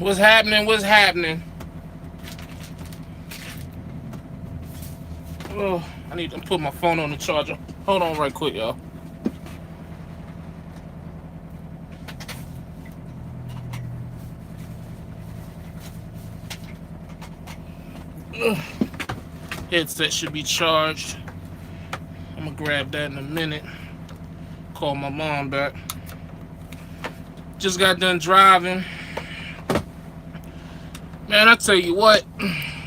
What's happening? What's happening? Oh, I need to put my phone on the charger. Hold on right quick, y'all. Headset should be charged. I'm gonna grab that in a minute. Call my mom back. Just got done driving. Man, I tell you what.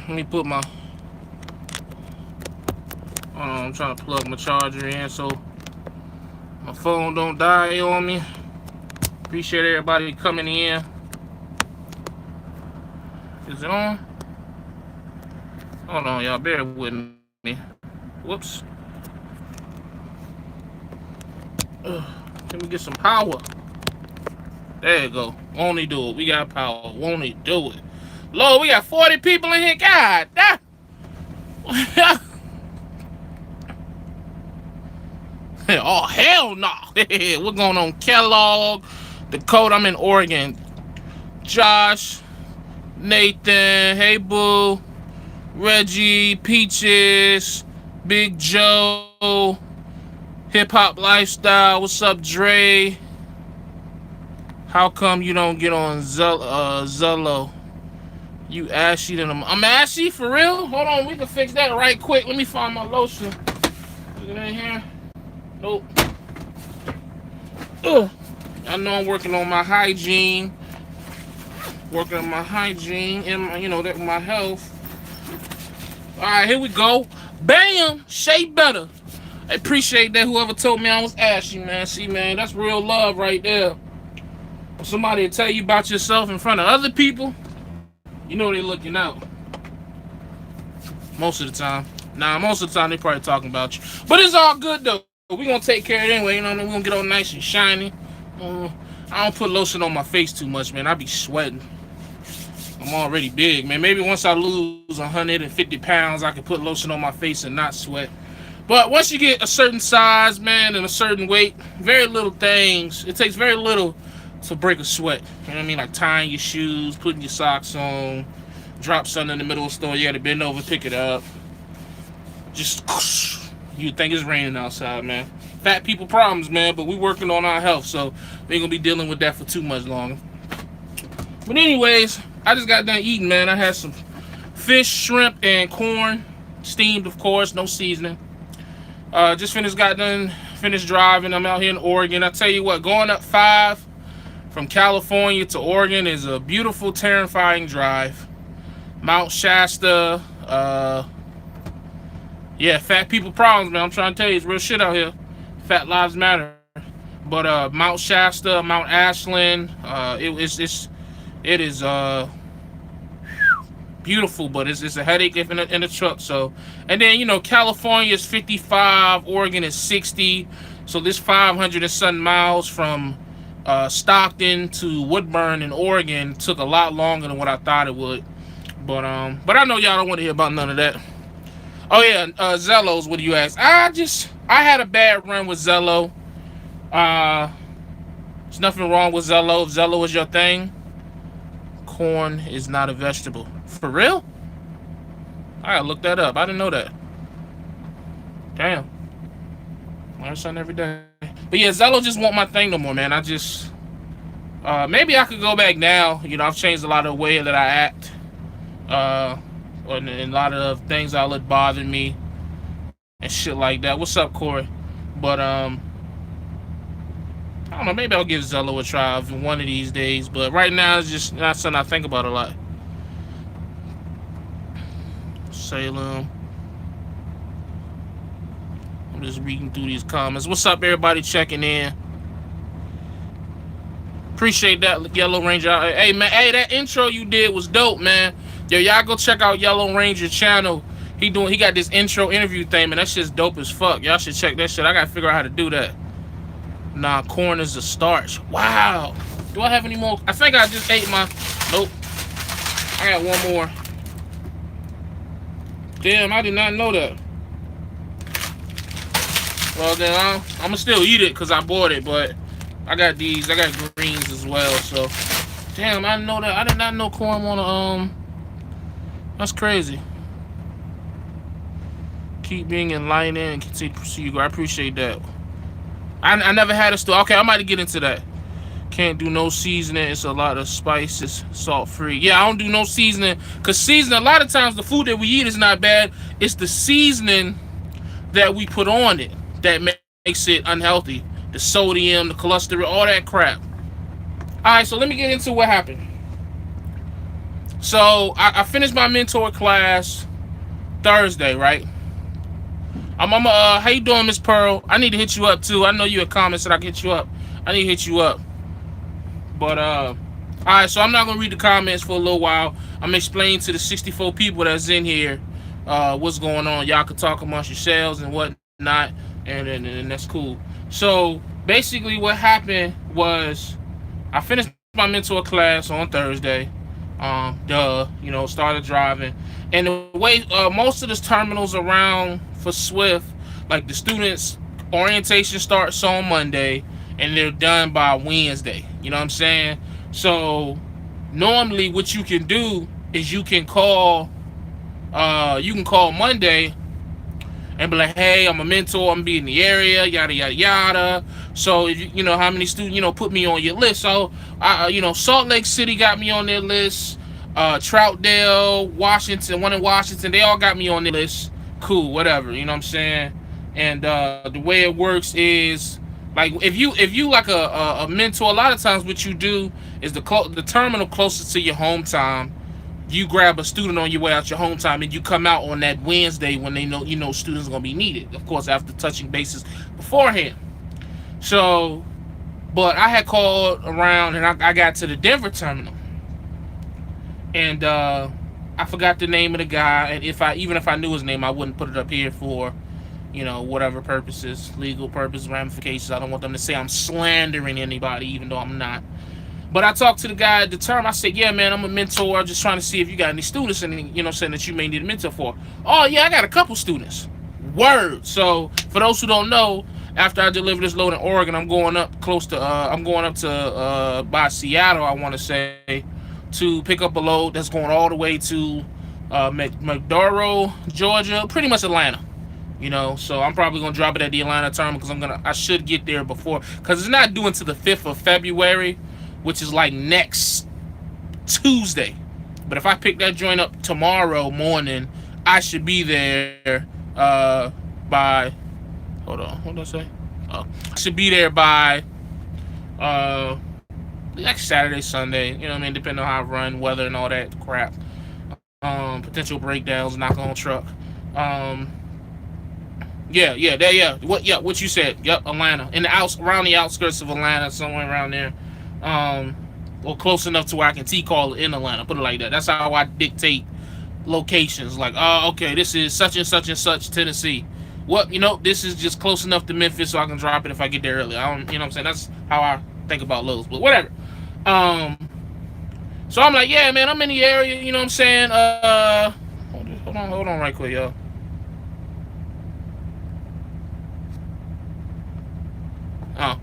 Let me put my... I'm trying to plug my charger in so my phone don't die on me. Appreciate everybody coming in. Is it on? Hold on, y'all. Bear with me. Whoops. Let me get some power. There you go. Won't he do it? We got power. Won't he do it? Lord, we got 40 people in here. God damn. Oh, hell no. What's going on? Kellogg, Dakota. I'm in Oregon. Josh, Nathan, hey boo, Reggie, Peaches, Big Joe, Hip Hop Lifestyle. What's up, Dre? How come you don't get on Zello? You ashy than I'm ashy for real? Hold on, we can fix that right quick. Let me find my lotion. Is it in here? Nope. Ugh. I know I'm working on my hygiene. Working on my hygiene and my, that my health. All right, here we go. Bam! Shea Better. I appreciate that. Whoever told me I was ashy, man. See, man, that's real love right there. When somebody will tell you about yourself in front of other people, you know they're looking out. Most of the time. Nah, most of the time they probably talking about you. But it's all good though. We're gonna take care of it anyway, We're gonna get all nice and shiny. I don't put lotion on my face too much, man. I be sweating. I'm already big, man. Maybe once I lose 150 pounds, I can put lotion on my face and not sweat. But once you get a certain size, man, and a certain weight, very little things. It takes very little to break a sweat. You know what I mean? Like tying your shoes, putting your socks on, drop something in the middle of the store. You gotta bend over, pick it up. Just, you think it's raining outside, man. Fat people problems, man, but we working on our health, so we ain't gonna be dealing with that for too much longer. But anyways, I just got done eating, man. I had some fish, shrimp, and corn. Steamed, of course, no seasoning. Just finished driving. I'm out here in Oregon. I tell you what, going up 5 from California to Oregon is a beautiful, terrifying drive. Mount Shasta. Yeah, fat people problems, man. I'm trying to tell you, it's real shit out here. Fat lives matter. But Mount Shasta, Mount Ashland, it is beautiful, but it's a headache in the truck. So, and then California is 55, Oregon is 60. So this 500 and something miles from Stockton to Woodburn in Oregon took a lot longer than what I thought it would. But I know y'all don't want to hear about none of that. Oh yeah, Zello's. What do you ask? I had a bad run with Zello. There's nothing wrong with Zello. If Zello is your thing, corn is not a vegetable. For real? I gotta look that up. I didn't know that. Damn. Learn something every day. But yeah, Zello just won't my thing no more, man. Maybe I could go back now. I've changed a lot of the way that I act. And a lot of things that let bother me and shit like that. What's up, Corey? But I don't know, maybe I'll give Zello a try one of these days, but right now it's just not something I think about a lot. Salem. I'm just reading through these comments. What's up, everybody checking in? Appreciate that, Yellow Ranger. Hey, man, that intro you did was dope, man. Yo, y'all go check out Yellow Ranger channel. He got this intro interview thing, man. That shit's dope as fuck. Y'all should check that shit. I gotta figure out how to do that. Nah, corn is a starch. Wow. Do I have any more? I think I just ate my... Nope. I got one more. Damn, I did not know that. Well, then I'm gonna still eat it because I bought it, but I got these. I got greens as well, so Damn, I didn't know that. I did not know Quorum on a That's crazy. Keep being enlightened and continue to pursue you. I appreciate that. I never had a store. Okay, I might get into that. Can't do no seasoning. It's a lot of spices, salt free. Yeah, I don't do no seasoning. Because seasoning, a lot of times the food that we eat is not bad. It's the seasoning that we put on it that makes it unhealthy. The sodium, the cholesterol, all that crap. Alright, so let me get into what happened. So I finished my mentor class Thursday, right? How you doing, Miss Pearl? I need to hit you up too. I know you had comments that I can hit you up. I need to hit you up. But alright, so I'm not gonna read the comments for a little while. I'm explaining to the 64 people that's in here what's going on. Y'all can talk amongst yourselves and whatnot, and that's cool. So basically what happened was I finished my mentor class on Thursday. Started driving. And the way most of the terminals around for Swift, like the students' orientation starts on Monday and they're done by Wednesday. You know what I'm saying? So normally what you can do is you can call Monday and be like, hey, I'm a mentor, I'm be in the area, yada yada yada. So if you know how many students, put me on your list. So Salt Lake City got me on their list. Troutdale, Washington, one in Washington, they all got me on their list. Cool, whatever, you know what I'm saying? And the way it works is like if you like a mentor, a lot of times what you do is the terminal closest to your home time. You grab a student on your way out your home time and you come out on that Wednesday when they know students are gonna be needed. Of course, after touching bases beforehand. So, but I had called around and I got to the Denver terminal, and I forgot the name of the guy. And even if I knew his name, I wouldn't put it up here for whatever purposes, legal purposes, ramifications. I don't want them to say I'm slandering anybody, even though I'm not. But I talked to the guy at the term. I said, yeah, man, I'm a mentor. I'm just trying to see if you got any students and saying that you may need a mentor for. Oh, yeah, I got a couple students. Word. So for those who don't know, after I deliver this load in Oregon, I'm going up to by Seattle, I want to say, to pick up a load that's going all the way to McDowell, Georgia, pretty much Atlanta. So I'm probably gonna drop it at the Atlanta terminal because I should get there before, because it's not due until the 5th of February, which is like next Tuesday. But if I pick that joint up tomorrow morning, I should be there by, hold on, what did I say? I should be there by like Saturday, Sunday, you know what I mean, depending on how I run, weather and all that crap. Potential breakdowns, knock on truck. What you said. Yep, Atlanta. Around the outskirts of Atlanta, somewhere around there. Or close enough to where I can call it in Atlanta. Put it like that. That's how I dictate locations. Like, okay, this is such and such and such, Tennessee. This is just close enough to Memphis so I can drop it if I get there early. I don't, you know what I'm saying? That's how I think about loads. But whatever. So I'm like, yeah, man, I'm in the area. You know what I'm saying? Hold on, right quick, yo. Oh.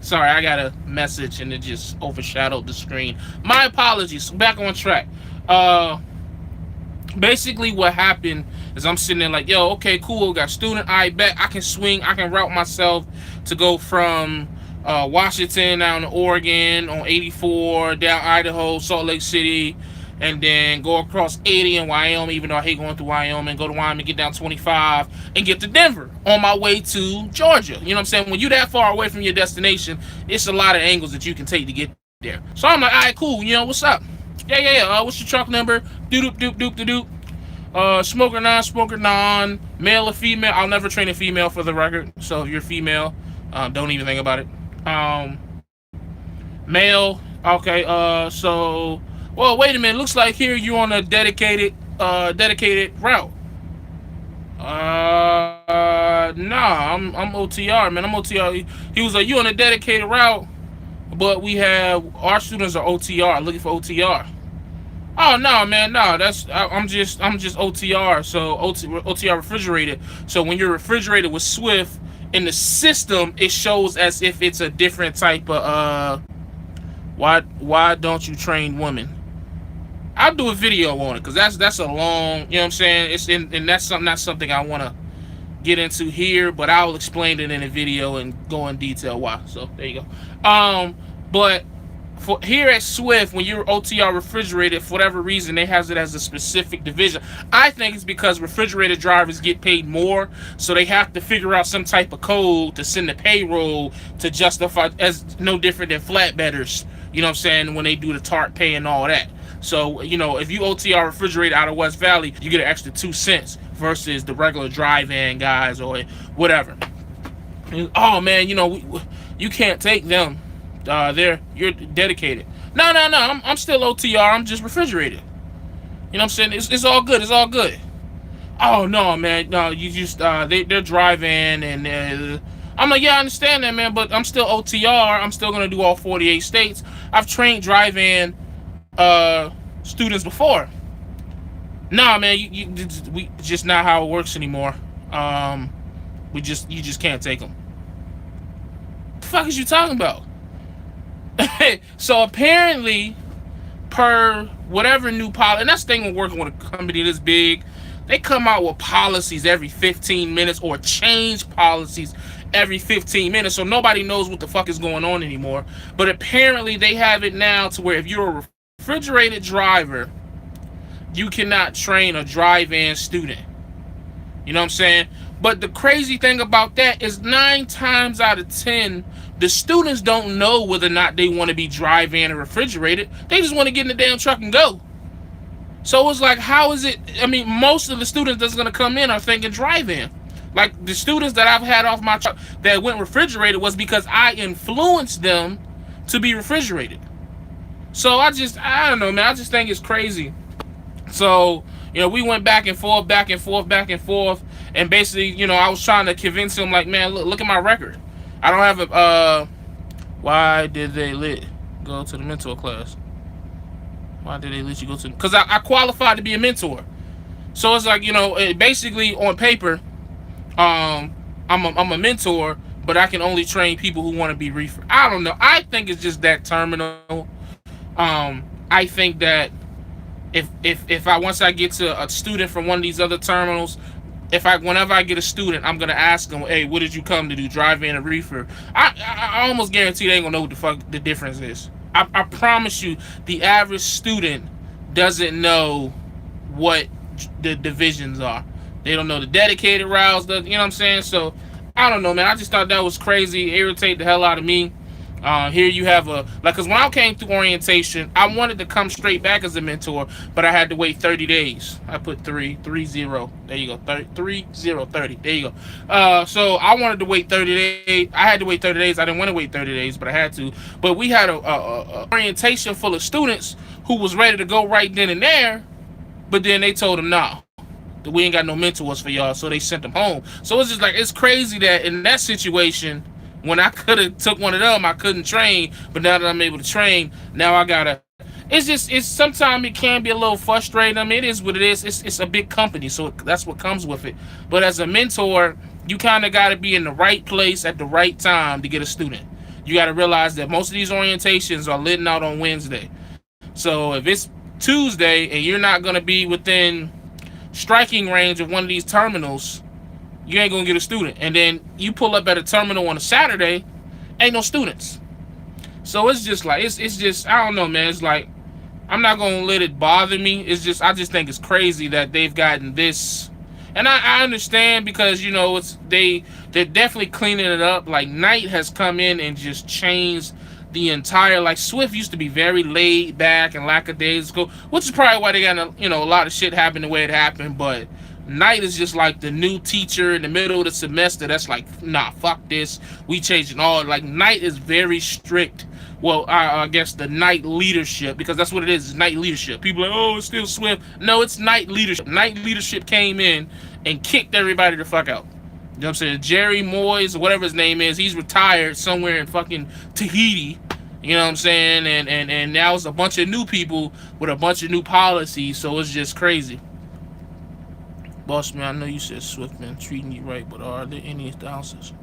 Sorry, I got a message and it just overshadowed the screen. My apologies. Back on track. Basically what happened is I'm sitting there like, yo, okay, cool, got student, I bet I can route myself to go from Washington down to Oregon on 84, down Idaho, Salt Lake City, and then go across 80 in Wyoming, even though I hate going through Wyoming, go to Wyoming, get down 25, and get to Denver on my way to Georgia. You know what I'm saying? When you're that far away from your destination, it's a lot of angles that you can take to get there. So I'm like, all right, cool, what's up? Yeah. What's your truck number? Doop. Smoker non, male or female. I'll never train a female, for the record. So if you're female, don't even think about it. Male. Okay. So, well, wait a minute. Looks like here you're on a dedicated route. Nah, I'm OTR, man. I'm OTR. He was like, you on a dedicated route, but our students are OTR, looking for OTR. Oh no, man, no. I'm just OTR. So OTR refrigerated. So when you're refrigerated with Swift in the system, it shows as if it's a different type of Why don't you train women? I'll do a video on it because that's a long, you know what I'm saying. And that's something I want to get into here, but I'll explain it in a video and go in detail why. So there you go. But for here at Swift, when you're OTR refrigerated, for whatever reason, they has it as a specific division. I think it's because refrigerated drivers get paid more, so they have to figure out some type of code to send the payroll to justify, as no different than flatbedders. You know what I'm saying, when they do the TARP pay and all that. So, you know, if you OTR refrigerated out of West Valley, you get an extra 2 cents versus the regular drive-in guys or whatever. And, oh man, you know, you can't take them. You're dedicated. No. I'm still OTR. I'm just refrigerated. You know what I'm saying? It's all good. It's all good. Oh no, man. No, you just they're driving and I'm like, yeah, I understand that, man, but I'm still OTR. I'm still gonna do all 48 states. I've trained drive-in students before. Nah, man, we just not how it works anymore. You just can't take them. The fuck is you talking about? So apparently, per whatever new policy, and that's the thing when working with a company this big, they come out with policies every 15 minutes or change policies every 15 minutes, so nobody knows what the fuck is going on anymore. But apparently they have it now to where if you're a refrigerated driver, you cannot train a drive-in student. You know what I'm saying? But the crazy thing about that is 9 times out of 10, the students don't know whether or not they want to be drive-in or refrigerated. They just want to get in the damn truck and go. So it's like, how is it? I mean, most of the students that's going to come in are thinking drive-in. Like, the students that I've had off my truck that went refrigerated was because I influenced them to be refrigerated. So I don't know, man. I just think it's crazy. So, you know, we went back and forth, and basically, you know, I was trying to convince him, like, man, look at my record. I don't have a, why did they go to the mentor class? Why did they let you go to? Because I qualified to be a mentor. So it's like, you know, basically on paper, I'm a mentor, but I can only train people who want to be reefer. I don't know. I think it's just that terminal. I think that if once I get to a student from one of these other terminals, whenever I get a student, I'm gonna ask them, hey, what did you come to do, drive-in or reefer? I almost guarantee they ain't gonna know what the fuck the difference is. I promise you, the average student doesn't know what the divisions are. They don't know the dedicated routes, you know what I'm saying? So I don't know, man. I just thought that was crazy, irritate the hell out of me. Here you have because when I came through orientation, I wanted to come straight back as a mentor, but I had to wait 30 days. I put 30. There you go. 30. There you go. So I wanted to wait 30 days. I had to wait 30 days. I didn't want to wait 30 days, but I had to. But we had a orientation full of students who was ready to go right then and there, but then they told them, no, we ain't got no mentors for y'all, so they sent them home. So it's just like, it's crazy that in that situation, when I could have took one of them, I couldn't train. But now that I'm able to train, now I gotta. It's sometimes it can be a little frustrating. I mean, it is what it is. It's a big company, so that's what comes with it. But as a mentor, you kind of got to be in the right place at the right time to get a student. You got to realize that most of these orientations are letting out on Wednesday. So if it's Tuesday and you're not gonna be within striking range of one of these terminals, you ain't gonna get a student. And then you pull up at a terminal on a Saturday, ain't no students. So it's just like, it's just, I don't know, man. It's like, I'm not gonna let it bother me. It's just, I just think it's crazy that they've gotten this. And I understand, because, you know, they're definitely cleaning it up. Like, Knight has come in and just changed the entire, like, Swift used to be very laid back and lackadaisical, which is probably why they got a lot of shit happen the way it happened. But Knight is just like the new teacher in the middle of the semester that's like, nah, fuck this, we changing all. Like, Knight is very strict. Well, I guess the Knight leadership, because that's what it is, Knight leadership. People are like, oh, it's still Swift. No, it's Knight leadership. Knight leadership came in and kicked everybody the fuck out. You know what I'm saying? Jerry Moyes, or whatever his name is, he's retired somewhere in fucking Tahiti. You know what I'm saying? And now it's a bunch of new people with a bunch of new policies, so it's just crazy. Boss man, I know you said Swift been treating you right, but are there any downsides?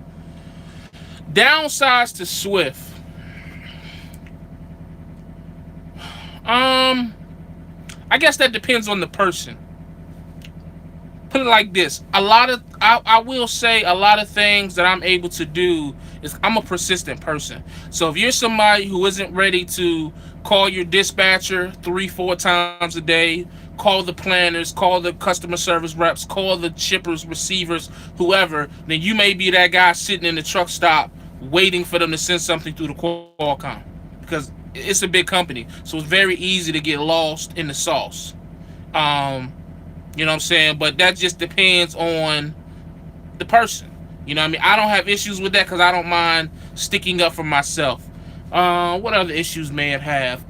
Downsides to Swift. I guess that depends on the person. Put it like this: I will say a lot of things that I'm able to do is I'm a persistent person. So if you're somebody who isn't ready to call your dispatcher 3-4 times a day, call the planners, call the customer service reps, call the shippers, receivers, whoever, then you may be that guy sitting in the truck stop waiting for them to send something through the Qualcomm, because it's a big company, so it's very easy to get lost in the sauce. Um, you know what I'm saying? But that just depends on the person. You know what I mean? I don't have issues with that because I don't mind sticking up for myself. What other issues may it have?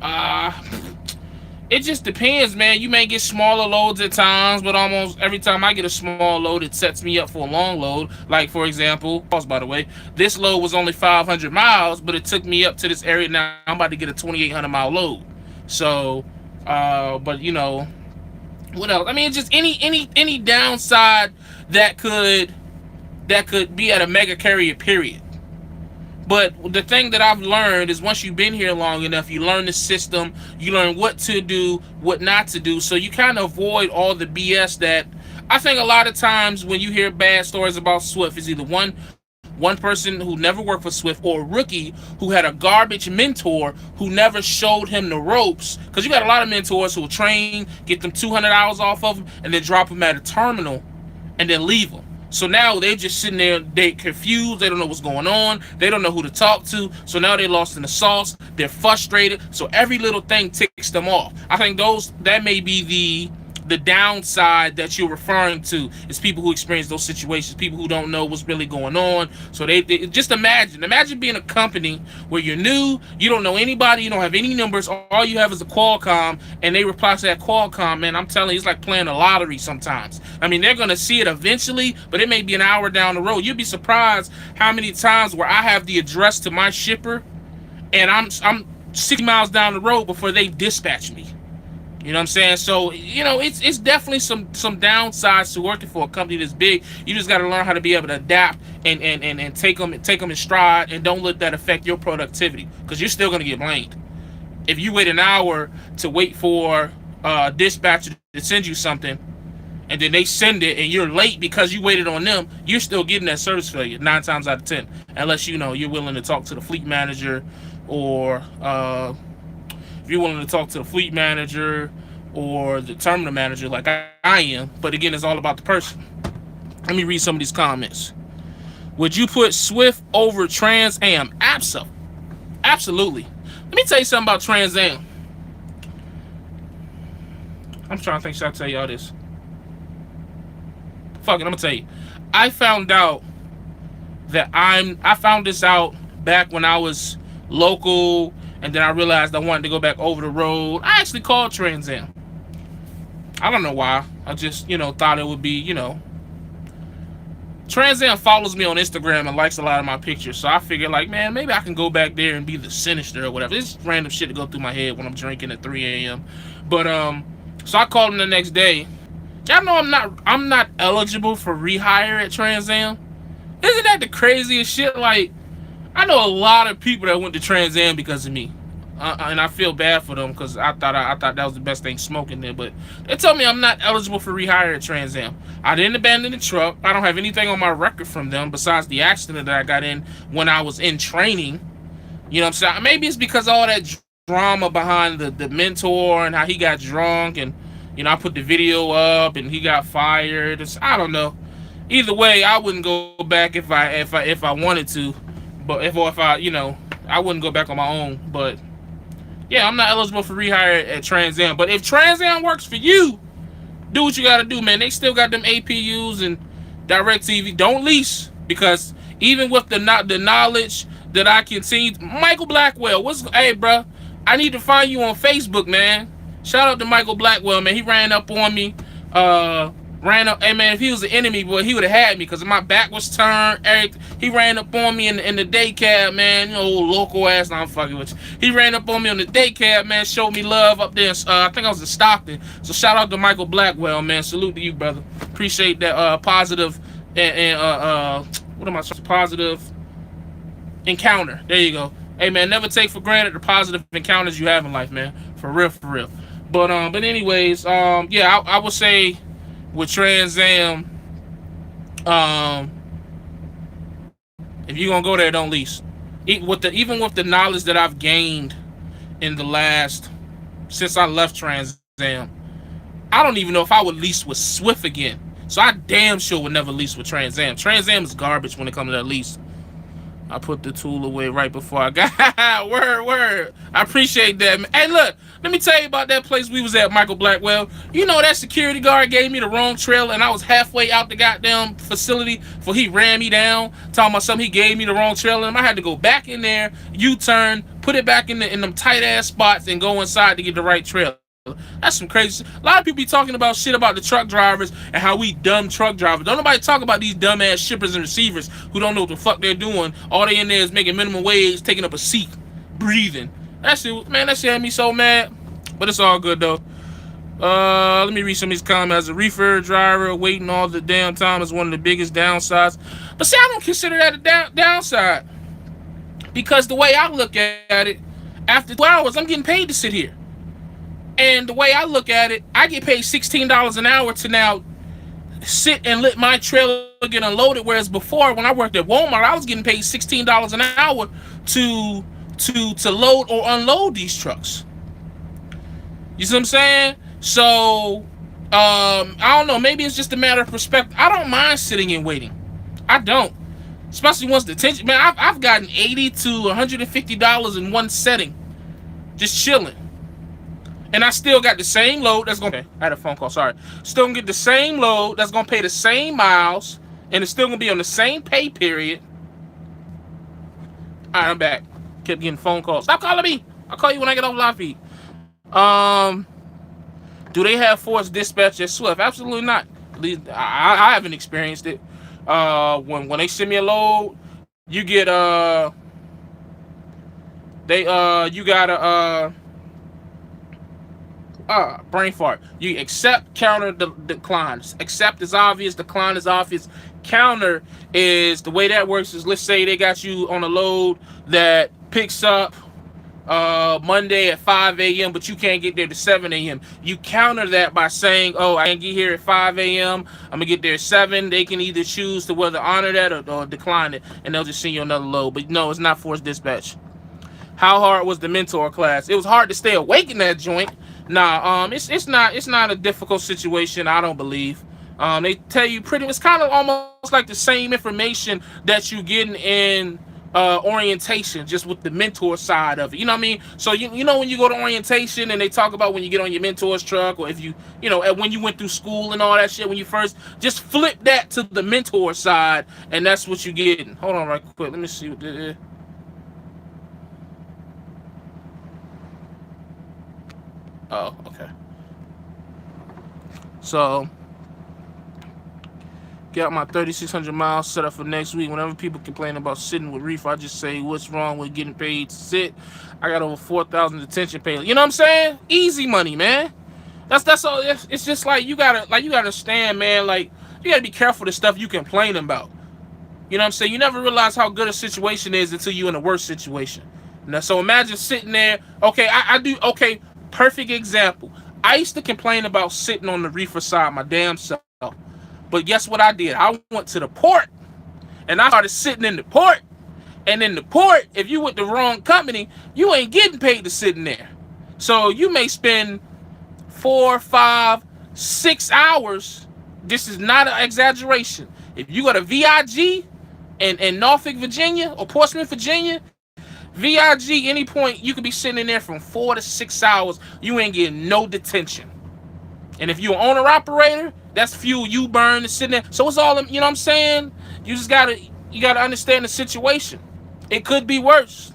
It just depends, man. You may get smaller loads at times, but almost every time I get a small load, it sets me up for a long load. Like, for example, pause by the way, this load was only 500 miles, but it took me up to this area. Now I'm about to get a 2,800 mile load. So, but you know, what else? I mean, just any downside that could be at a mega carrier, period. But the thing that I've learned is once you've been here long enough, you learn the system, you learn what to do, what not to do. So you kind of avoid all the BS that I think a lot of times when you hear bad stories about Swift, is either one person who never worked for Swift, or a rookie who had a garbage mentor who never showed him the ropes. Because you got a lot of mentors who will train, get them 200 hours off of them, and then drop them at a terminal and then leave them. So now they're just sitting there, they confused, they don't know what's going on, they don't know who to talk to, so now they're lost in the sauce, they're frustrated, so every little thing ticks them off. I think that may be the downside that you're referring to, is people who experience those situations, people who don't know what's really going on. So they just imagine being a company where you're new, you don't know anybody, you don't have any numbers, all you have is a Qualcomm, and they reply to that Qualcomm. Man, I'm telling you, it's like playing a lottery sometimes. I mean, they're gonna see it eventually, but it may be an hour down the road. You'd be surprised how many times where I have the address to my shipper, and I'm 60 miles down the road before they dispatch me. You know what I'm saying? So, you know, it's definitely some downsides to working for a company this big. You just got to learn how to be able to adapt and take them in stride, and don't let that affect your productivity, because you're still going to get blamed. If you wait an hour to wait for a dispatcher to send you something, and then they send it and you're late because you waited on them, you're still getting that service failure 9 times out of 10, unless you know you're willing to talk to the fleet manager, or if you're willing to talk to the fleet manager or the terminal manager like I am. But again, it's all about the person. Let me read some of these comments. Would you put Swift over Trans Am? Absolutely. Let me tell you something about Trans Am. I'm trying to think, should I tell y'all this? Fuck it, I'm gonna tell you. I found this out back when I was local, and then I realized I wanted to go back over the road. I actually called Trans Am. I don't know why. I just, thought it would be, Trans Am follows me on Instagram and likes a lot of my pictures. So I figured, like, man, maybe I can go back there and be the sinister or whatever. It's random shit to go through my head when I'm drinking at 3 a.m. But, so I called him the next day. Y'all know I'm not eligible for rehire at Trans Am. Isn't that the craziest shit? Like, I know a lot of people that went to Trans Am because of me, and I feel bad for them because I thought that was the best thing smoking there. But they told me I'm not eligible for rehire at Trans Am. I didn't abandon the truck. I don't have anything on my record from them besides the accident that I got in when I was in training. You know what I'm saying? Maybe it's because all that drama behind the mentor and how he got drunk, and I put the video up and he got fired. I don't know. Either way, I wouldn't go back if I wanted to. But if I wouldn't go back on my own. But yeah, I'm not eligible for rehire at Trans Am. But if Trans Am works for you, do what you gotta do, man. They still got them APUs and DirecTV. Don't lease, because even with the knowledge that I can see, Michael Blackwell, hey, bro, I need to find you on Facebook, man. Shout out to Michael Blackwell, man. He ran up on me. Hey, man, if he was an enemy, boy, he would have had me, because my back was turned. He ran up on me in the day cab, man. Local ass. Nah, I'm fucking with you. He ran up on me on the day cab, man. Showed me love up there. I think I was in Stockton. So shout out to Michael Blackwell, man. Salute to you, brother. Appreciate that positive positive encounter. There you go. Hey, man, never take for granted the positive encounters you have in life, man. For real, for real. But anyways, yeah, I would say with Trans Am, um, if you're gonna go there, don't lease. Even with the knowledge that I've gained in the last since I left Trans Am, I don't even know if I would lease with Swift again. So I damn sure would never lease with Trans Am. Trans Am is garbage when it comes to that lease. I put the tool away right before I got word. I appreciate that, man. Hey, look, let me tell you about that place we was at, Michael Blackwell. You know that security guard gave me the wrong trail, and I was halfway out the goddamn facility for he ran me down, talking about something. He gave me the wrong trail, and I had to go back in there, U-turn, put it back in them tight ass spots, and go inside to get the right trail. That's some crazy shit. A lot of people be talking about shit about the truck drivers and how we dumb truck drivers. Don't nobody talk about these dumb ass shippers and receivers who don't know what the fuck they're doing. All they in there is making minimum wage, taking up a seat, breathing. That shit, man, that shit had me so mad. But it's all good though. Let me read some of these comments. As a reefer driver, waiting all the damn time is one of the biggest downsides. But see, I don't consider that a downside. Because the way I look at it, after 2 hours, I'm getting paid to sit here. And the way I look at it, I get paid $16 an hour to now sit and let my trailer get unloaded. Whereas before, when I worked at Walmart, I was getting paid $16 an hour to load or unload these trucks. You see what I'm saying? So I don't know. Maybe it's just a matter of perspective. I don't mind sitting and waiting. I don't, especially once the tension. Man, I've gotten $80 to $150 in one setting, just chilling. And I still got the same load that's going to... Okay, I had a phone call, sorry. Still going to get the same load that's going to pay the same miles. And it's still going to be on the same pay period. All right, I'm back. Kept getting phone calls. Stop calling me. I'll call you when I get off live feed. Do they have forced dispatch at Swift? Absolutely not. At least I haven't experienced it. When they send me a load, you get... You gotta... brain fart. You accept, counter, decline. Accept is obvious, decline is obvious. Counter is, the way that works is, let's say they got you on a load that picks up Monday at 5 a.m., but you can't get there to 7 a.m. You counter that by saying, oh, I can't get here at 5 a.m. I'm going to get there at 7. They can either choose to whether honor that or decline it, and they'll just send you another load. But no, it's not forced dispatch. How hard was the mentor class? It was hard to stay awake in that joint. Nah, it's not a difficult situation, I don't believe. They tell you it's kind of almost like the same information that you getting in orientation, just with the mentor side of it. You know what I mean? So you know when you go to orientation and they talk about when you get on your mentor's truck, or if you when you went through school and all that shit when you first, just flip that to the mentor side, and that's what you getting. Hold on right quick. Let me see what this is. Oh, okay. So, got my 3,600 miles set up for next week. Whenever people complain about sitting with reefer, I just say, what's wrong with getting paid to sit? I got over 4,000 detention pay. You know what I'm saying? Easy money, man. That's all. It's just like you gotta understand, man. Like, you gotta be careful the stuff you complain about. You know what I'm saying? You never realize how good a situation is until you're in a worse situation. Now, so imagine sitting there. Okay, I do. Okay. Perfect example. I used to complain about sitting on the reefer side my damn self. But guess what I did? I went to the port and I started sitting in the port. And in the port, if you with the wrong company, you ain't getting paid to sit in there. So you may spend 4, 5, 6 hours. This is not an exaggeration. If you go to VIG in Norfolk, Virginia, or Portsmouth, Virginia, VIG, any point, you could be sitting in there from 4 to 6 hours. You ain't getting no detention. And if you're an owner-operator, that's fuel you burn to sitting there. So it's all, you know what I'm saying? You just gotta understand the situation. It could be worse.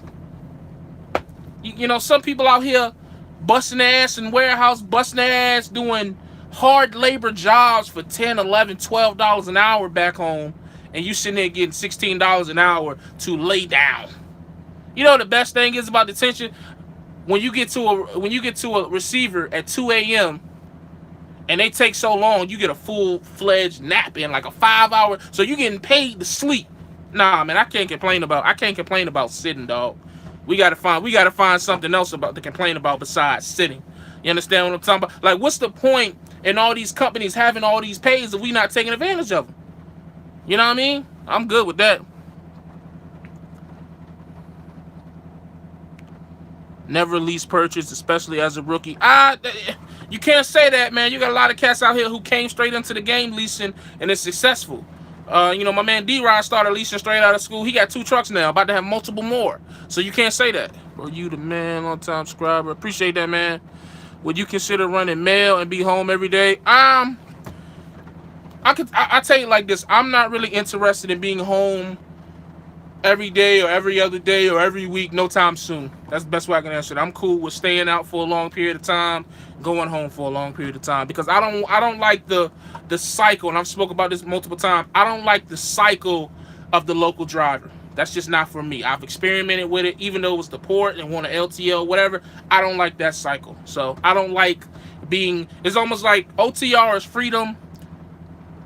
You know, some people out here busting their ass in warehouse, busting their ass doing hard labor jobs for $10, $11, $12 an hour back home. And you sitting there getting $16 an hour to lay down. You know the best thing is about detention? When you get to a receiver at 2 a.m. and they take so long, you get a full-fledged nap in, like a 5-hour. So you're getting paid to sleep. Nah, man, I can't complain about sitting, dog. We gotta find something else about to complain about besides sitting. You understand what I'm talking about? Like, what's the point in all these companies having all these pays if we not taking advantage of them? You know what I mean? I'm good with that. Never lease purchase, especially as a rookie. You can't say that, man. You got a lot of cats out here who came straight into the game leasing and is successful. My man D-Rod started leasing straight out of school. He got 2 trucks now, about to have multiple more. So you can't say that. Bro, you the man, long time subscriber. Appreciate that, man. Would you consider running mail and be home every day? I tell you like this. I'm not really interested in being home every day or every other day or every week, no time soon. That's the best way I can answer it. I'm cool with staying out for a long period of time, going home for a long period of time, because I don't like the cycle, and I've spoken about this multiple times. I don't like the cycle of the local driver. That's just not for me. I've experimented with it, even though it was the port and want an LTL, whatever. I don't like that cycle. So I don't like it's almost like OTR is freedom.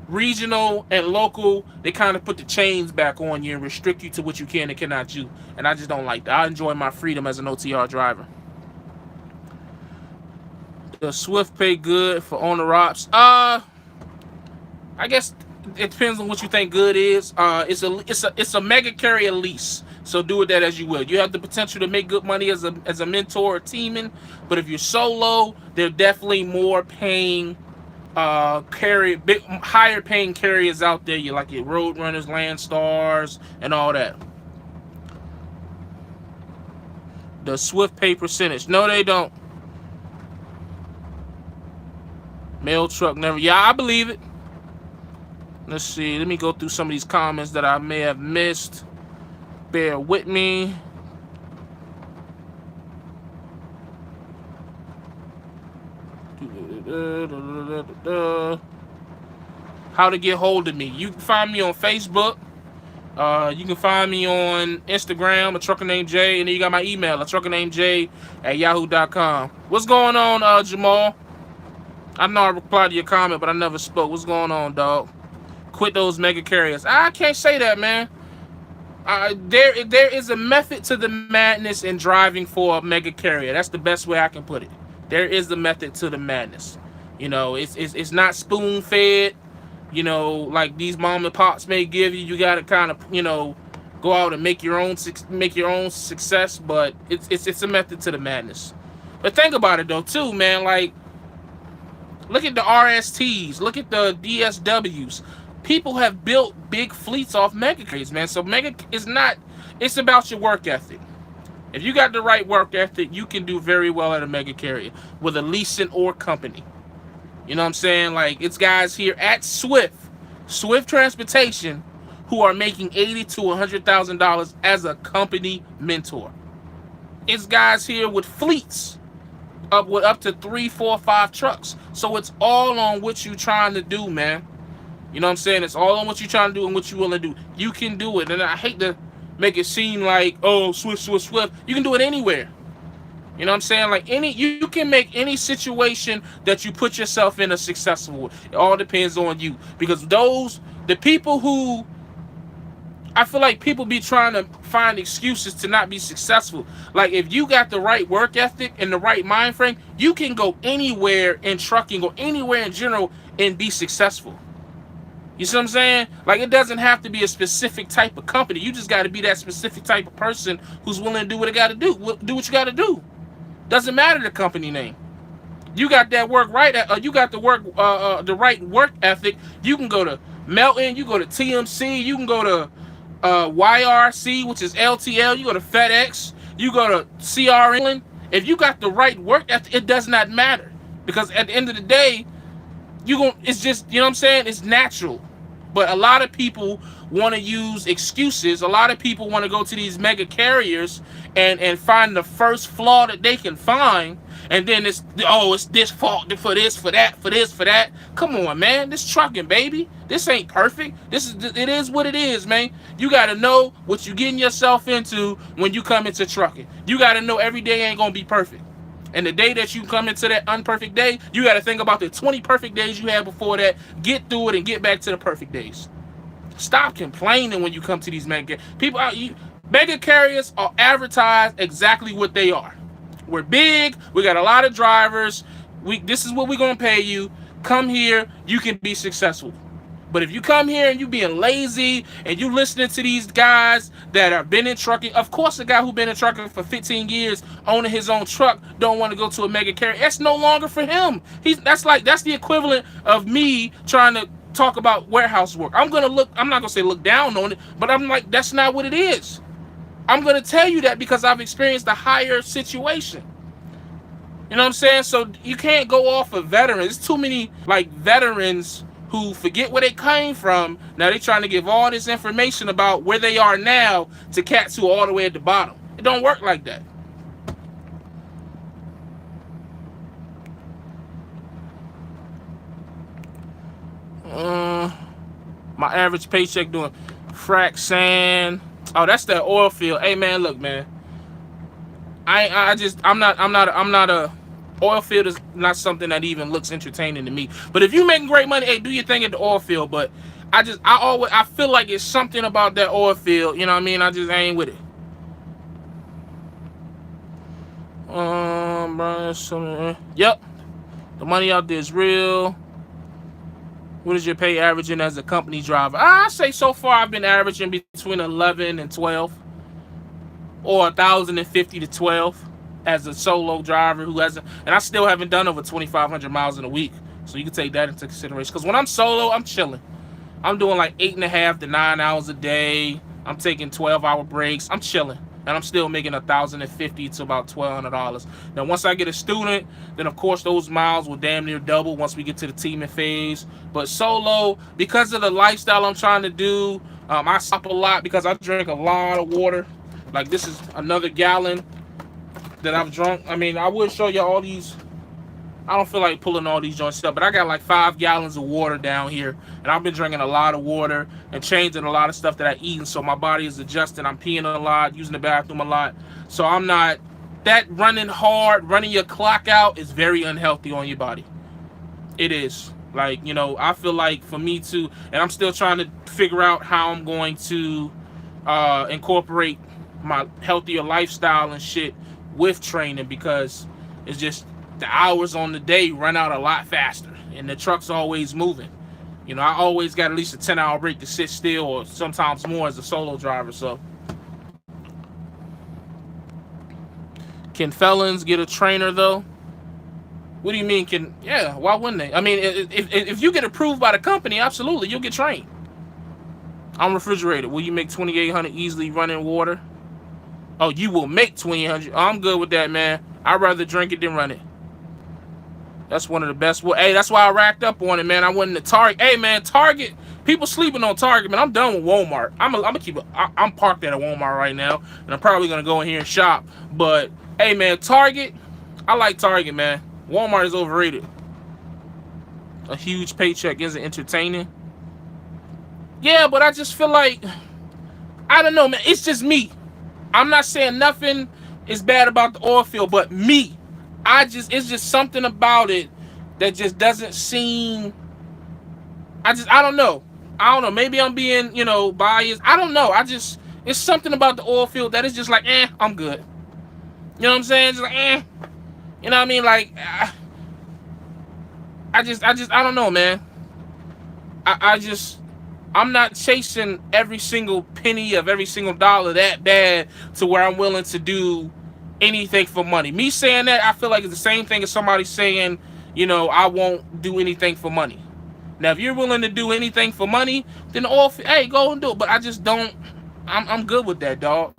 Regional and local, they kind of put the chains back on you and restrict you to what you can and cannot do. And I just don't like that. I enjoy my freedom as an OTR driver. Does Swift pay good for owner ops? I guess it depends on what you think good is. It's a mega carrier lease. So do with that as you will. You have the potential to make good money as a mentor or teaming, but if you're solo, they're definitely more paying higher paying carriers out there. You like your Roadrunners, Landstars, and all that. Does Swift pay percentage? No, they don't. Mail truck never. Yeah, I believe it. Let's see. Let me go through some of these comments that I may have missed. Bear with me. How to get hold of me? You can find me on Facebook. You can find me on Instagram, a trucker named Jay, and then you got my email, a trucker named Jay@yahoo.com. What's going on, Jamal? I know I replied to your comment, but I never spoke. What's going on, dog? Quit those mega carriers. I can't say that, man. There is a method to the madness in driving for a mega carrier. That's the best way I can put it. There is the method to the madness. It's not spoon fed. Like these mom and pops may give you. You gotta kind of go out and make your own success. But it's a method to the madness. But think about it though too, man. Like, look at the RSTs. Look at the DSWs. People have built big fleets off mega carriers, man. So mega is not. It's about your work ethic. If you got the right work ethic, you can do very well at a mega carrier with a leasing or company. You know what I'm saying? Like, it's guys here at Swift Transportation, who are making $80,000 to $100,000 as a company mentor. It's guys here with fleets up to 3, 4, 5 trucks. So it's all on what you're trying to do, man. You know what I'm saying? It's all on what you're trying to do and what you're willing to do. You can do it. And I hate to make it seem like, oh, Swift. You can do it anywhere. You know what I'm saying? Like, you can make any situation that you put yourself in a successful. It all depends on you. Because the people who, I feel like people be trying to find excuses to not be successful. Like, if you got the right work ethic and the right mind frame, you can go anywhere in trucking or anywhere in general and be successful. You see what I'm saying? Like, it doesn't have to be a specific type of company. You just got to be that specific type of person who's willing to do what it got to do. Do what you got to do. Doesn't matter the company name. You got that work right. You got the right work ethic. You can go to Melton. You go to TMC. You can go to YRC, which is LTL. You go to FedEx. You go to CRN. If you got the right work ethic, it does not matter, because at the end of the day, it's just, you know what I'm saying? It's natural. But a lot of people want to use excuses. A lot of people want to go to these mega carriers and find the first flaw that they can find. And then it's this fault for this, for that. Come on, man. This trucking, baby. This ain't perfect. It is what it is, man. You got to know what you're getting yourself into when you come into trucking. You got to know every day ain't going to be perfect. And the day that you come into that unperfect day, you got to think about the 20 perfect days you had before that. Get through it and get back to the perfect days. Stop complaining when you come to these mega people. Mega carriers are advertised exactly what they are. We're big. We got a lot of drivers. This is what we're gonna pay you. Come here. You can be successful. But if you come here and you being lazy and you listening to these guys that have been in trucking, of course, the guy who been in trucking for 15 years owning his own truck don't want to go to a mega carrier. That's no longer for him. That's the equivalent of me trying to talk about warehouse work. I'm not gonna say look down on it, but I'm like, that's not what it is. I'm gonna tell you that because I've experienced a higher situation. You know what I'm saying? So you can't go off of veterans. There's too many like veterans who forget where they came from. Now they trying to give all this information about where they are now to cats who are all the way at the bottom. It don't work like that. My average paycheck doing frac sand. Oh, that's that oil field. Hey man, look man. I'm not a oil field is not something that even looks entertaining to me. But if you making great money, hey, do your thing at the oil field. But I feel like it's something about that oil field. You know what I mean? I just ain't with it. Yep. The money out there is real. What is your pay averaging as a company driver? I say so far I've been averaging between 11 and 12, or 1,050 to 12 as a solo driver who hasn't, and I still haven't done over 2,500 miles in a week. So you can take that into consideration. Because when I'm solo, I'm chilling. I'm doing like 8.5 to 9 hours a day. I'm taking 12-hour breaks. I'm chilling. And I'm still making 1,050 to about $1,200. Now, once I get a student, then of course those miles will damn near double once we get to the teaming phase. But solo, because of the lifestyle I'm trying to do, I stop a lot because I drink a lot of water. Like this is another gallon that I've drunk. I mean, I would show you all these. I don't feel like pulling all these joints up, but I got like 5 gallons of water down here, and I've been drinking a lot of water and changing a lot of stuff that I eat, and so my body is adjusting. I'm peeing a lot, using the bathroom a lot, so I'm not that running hard. Running your clock out is very unhealthy on your body. It is. Like, you know, I feel like for me to, and I'm still trying to figure out how I'm going to incorporate my healthier lifestyle and shit with training, because it's just the hours on the day run out a lot faster and the truck's always moving. You know, I always got at least a 10-hour break to sit still, or sometimes more as a solo driver. So can felons get a trainer though? What do you mean yeah, why wouldn't they? I mean, if you get approved by the company, absolutely, you'll get trained. I'm refrigerated. Will you make 2,800 easily running water? Oh, you will make 2,800. I'm good with that, man. I'd rather drink it than run it. That's one of the best. Well, hey, that's why I racked up on it, man. I went into Target. Hey, man, Target. People sleeping on Target, man. I'm done with Walmart. I'm gonna keep it. I'm parked at a Walmart right now, and I'm probably gonna go in here and shop. But hey, man, Target. I like Target, man. Walmart is overrated. A huge paycheck isn't entertaining. Yeah, but I just feel like, I don't know, man. It's just me. I'm not saying nothing is bad about the oil field, but me. It's just something about it that just doesn't seem, I don't know. Maybe I'm being, biased. I don't know. It's something about the oil field that is just like, I'm good. You know what I'm saying? Just like, You know what I mean? Like, I don't know, man. I'm not chasing every single penny of every single dollar that bad to where I'm willing to do anything for money. Me saying that, I feel like it's the same thing as somebody saying, I won't do anything for money. Now, if you're willing to do anything for money, then hey, go and do it. But I just don't. I'm good with that, dog.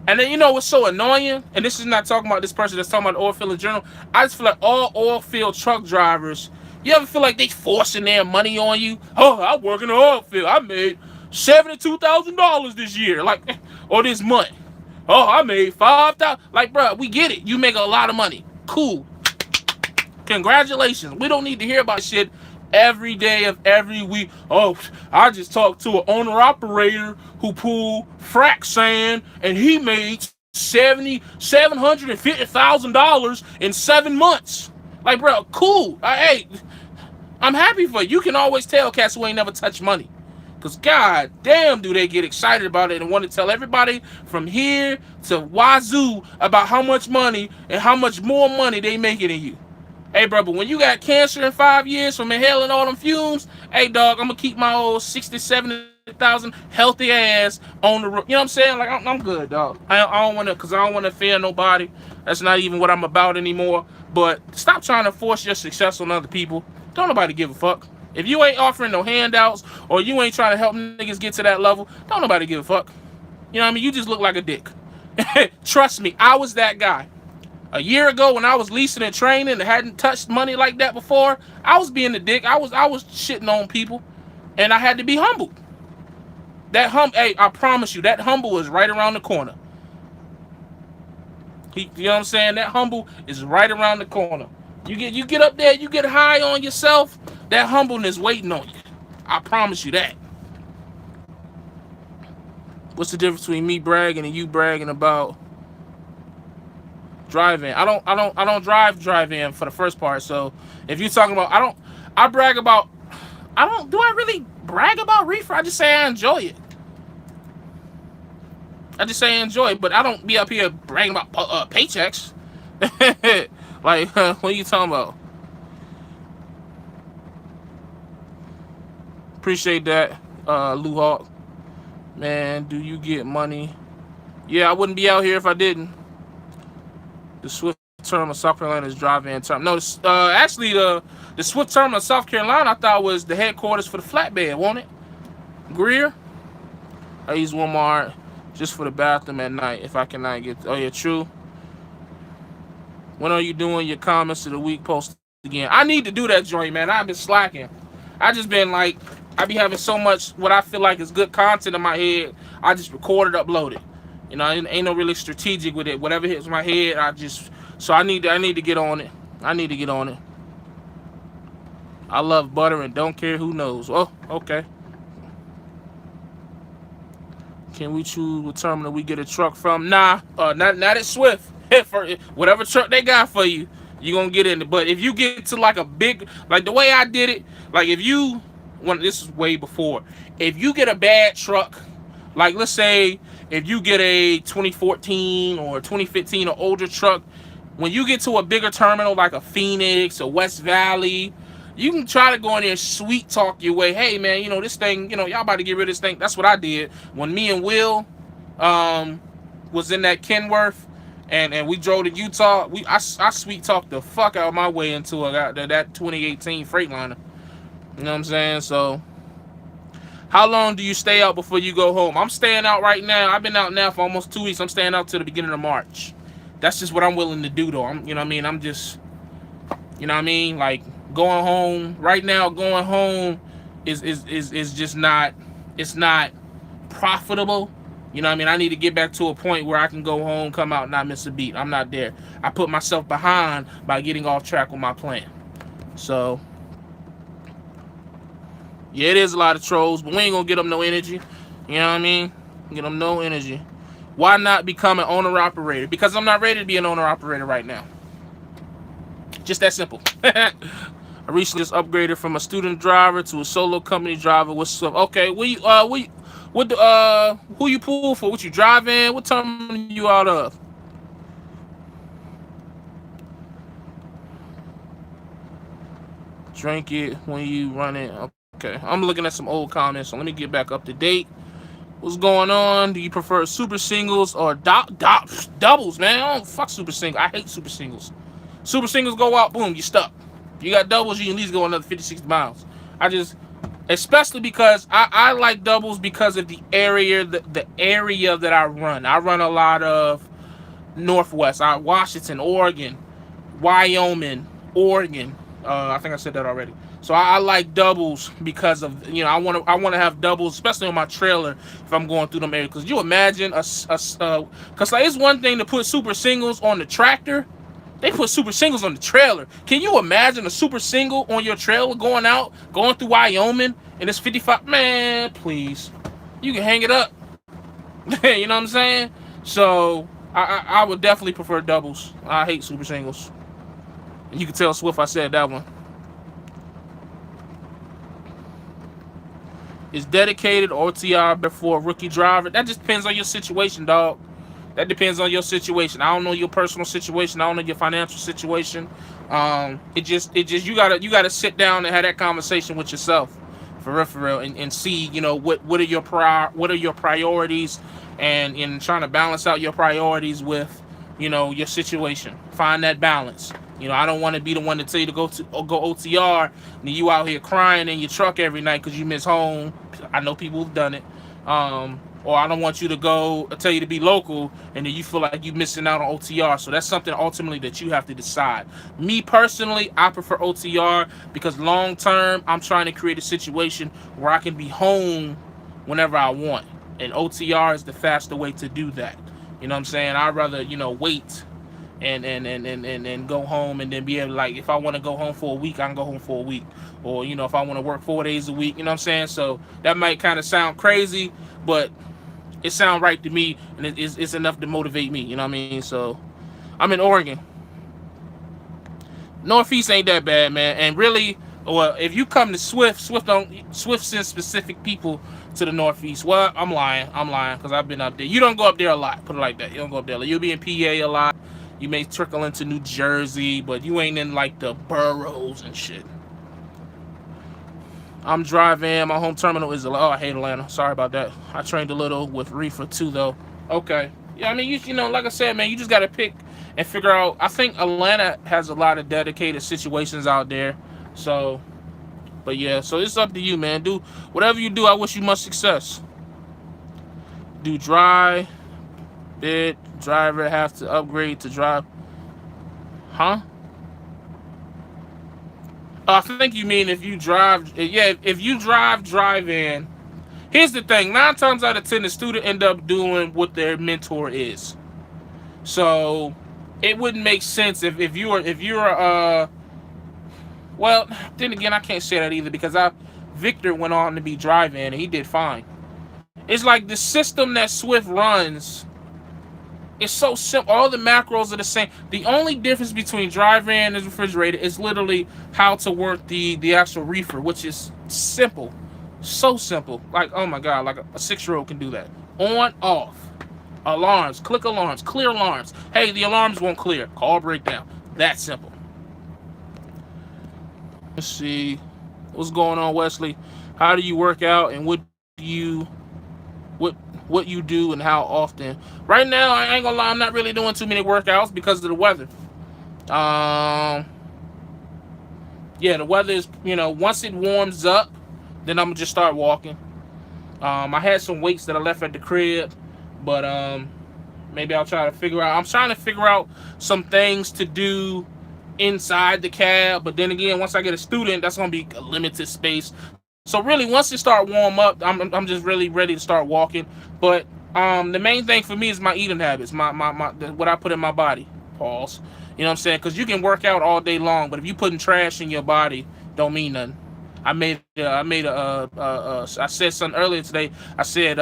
And then, what's so annoying? And this is not talking about this person that's talking about the oil field in general. I just feel like all oil field truck drivers, you ever feel like they forcing their money on you? Oh, I work in the oil field. I made $72,000 this year, or this month. Oh, I made $5,000. Like, bro, we get it. You make a lot of money. Cool. Congratulations. We don't need to hear about shit every day of every week. Oh, I just talked to an owner-operator who pulled frac sand, and he made $750,000 in 7 months. Like, bro, cool. Hey, I'm happy for you. You can always tell cats who ain't never touched money. Because god damn do they get excited about it and want to tell everybody from here to wazoo about how much money and how much more money they making than you. Hey, bro, but when you got cancer in 5 years from inhaling all them fumes, hey, dog, I'm going to keep my old 60, 70,000 healthy ass on the road. You know what I'm saying? Like, I'm good, dog. I don't want to, because I don't want to offend nobody. That's not even what I'm about anymore. But stop trying to force your success on other people. Don't nobody give a fuck. If you ain't offering no handouts or you ain't trying to help niggas get to that level, don't nobody give a fuck. You know what I mean? You just look like a dick. Trust me, I was that guy. A year ago when I was leasing and training and hadn't touched money like that before, I was being the dick. I was shitting on people, and I had to be humbled. Hey, I promise you, that humble is right around the corner. You know what I'm saying? That humble is right around the corner. You get up there, you get high on yourself, that humbleness waiting on you. I promise you that. What's the difference between me bragging and you bragging about drive-in? I don't drive-in for the first part. So if you're talking about, I brag about, do I really brag about reefer? I just say I enjoy it. I just say I enjoy it, but I don't be up here bragging about paychecks. Like, what are you talking about? Appreciate that, Lou Hawk. Man, do you get money? Yeah, I wouldn't be out here if I didn't. The Swift terminal of South Carolina's drive-in terminal. No, actually, the Swift terminal of South Carolina, I thought was the headquarters for the flatbed, wasn't it? Greer? I use Walmart just for the bathroom at night if I cannot get. Oh yeah, true. When are you doing your comments of the week post again? I need to do that joint, man. I've been slacking. I just been like, I be having so much what I feel like is good content in my head. I just record it, upload it. You know, ain't no really strategic with it. Whatever hits my head, so I need to get on it. I need to get on it. I love butter and don't care who knows. Oh, okay. Can we choose what terminal we get a truck from? Nah, not at Swift. For whatever truck they got for you, you gonna get in it. But if you get to like a big, like the way I did it, like if you, this is way before, if you get a bad truck, like let's say if you get a 2014 or 2015 or older truck, when you get to a bigger terminal like a Phoenix or West Valley, you can try to go in there and sweet talk your way. Hey man, you know this thing, you know y'all about to get rid of this thing. That's what I did when me and Will was in that Kenworth. And we drove to Utah. I sweet talked the fuck out of my way into that 2018 Freightliner. You know what I'm saying? So, how long do you stay out before you go home? I'm staying out right now. I've been out now for almost 2 weeks. I'm staying out till the beginning of March. That's just what I'm willing to do, though. You know what I mean? I'm just, you know what I mean? Like going home right now. Going home is just not. It's not profitable. You know what I mean? I need to get back to a point where I can go home, come out, not miss a beat. I'm not there. I put myself behind by getting off track with my plan. So, yeah, it is a lot of trolls, but we ain't gonna get them no energy. You know what I mean? Get them no energy. Why not become an owner-operator? Because I'm not ready to be an owner-operator right now. Just that simple. I recently just upgraded from a student driver to a solo company driver with some. Okay, who you pull for? What you drive in? What terminal you out of? Drink it when you run it. Okay, I'm looking at some old comments, so let me get back up to date. What's going on? Do you prefer super singles or doubles, man? I don't fuck super singles. I hate super singles. Super singles go out, boom, you stuck. You got doubles, you can at least go another 50, 60 miles. Especially because I like doubles because of the area that I run. I run a lot of Northwest, Washington, Oregon, Wyoming, Oregon. I think I said that already. So I like doubles because of, you know, I want to have doubles, especially on my trailer if I'm going through them areas. Because you imagine because like it's one thing to put super singles on the tractor. They put super singles on the trailer. Can you imagine a super single on your trailer going through Wyoming, and it's 55? Man, please. You can hang it up. You know what I'm saying? So, I would definitely prefer doubles. I hate super singles. And you can tell Swift I said that one. Is dedicated OTR before a rookie driver? That just depends on your situation, dog. That depends on your situation. I don't know your personal situation. I don't know your financial situation. It just you gotta sit down and have that conversation with yourself, for real, and see, what are your priorities, and in trying to balance out your priorities with, your situation. Find that balance. I don't want to be the one to tell you to go OTR, and you out here crying in your truck every night because you miss home. I know people who've done it. Or I don't want you to go tell you to be local, and then you feel like you're missing out on OTR. So that's something ultimately that you have to decide. Me personally, I prefer OTR because long term, I'm trying to create a situation where I can be home whenever I want. And OTR is the faster way to do that. You know what I'm saying? I'd rather, wait and go home, and then be able to, like, if I want to go home for a week, I can go home for a week. Or, if I want to work 4 days a week, you know what I'm saying? So that might kind of sound crazy, but it sounds right to me, and it's enough to motivate me, you know what I mean? So I'm in Oregon. Northeast ain't that bad, man. And really, well, if you come to Swift sends specific people to the Northeast. Well, I'm lying, because I've been up there. You don't go up there a lot, put it like that. You don't go up there. You'll be in PA a lot. You may trickle into New Jersey, but you ain't in like the boroughs and shit. I'm driving. My home terminal is I hate Atlanta. Sorry about that. I trained a little with Reefer too, though. Okay. Yeah, I mean, like I said, man, you just gotta pick and figure out. I think Atlanta has a lot of dedicated situations out there. So, but yeah, so it's up to you, man. Do whatever you do. I wish you much success. Do dry bid driver have to upgrade to drive? Huh? I think you mean if you drive. Yeah, if you drive in. Here's the thing: 9 times out of 10, the student end up doing what their mentor is. So it wouldn't make sense if you're well, then again, I can't say that either, because Victor went on to be drive-in and he did fine. It's like the system that Swift runs. It's so simple. All the macros are the same. The only difference between drive-in and refrigerator is literally how to work the actual reefer, which is simple. So simple. Like, oh my God, like a 6-year-old can do that. On, off. Alarms. Click alarms. Clear alarms. Hey, the alarms won't clear. Call breakdown. That simple. Let's see. What's going on, Wesley? How do you work out, and what you do and how often? Right now, I ain't gonna lie, I'm not really doing too many workouts because of the weather. Yeah, the weather is, once it warms up, then I'm gonna just start walking. I had some weights that I left at the crib, but maybe I'll try to figure out. I'm trying to figure out some things to do inside the cab, but then again, once I get a student, that's gonna be a limited space. So really, once it start warm up, I'm just really ready to start walking. But the main thing for me is my eating habits, my what I put in my body. Pause. You know what I'm saying? Because you can work out all day long, but if you putting trash in your body, don't mean nothing. I said something earlier today. I said,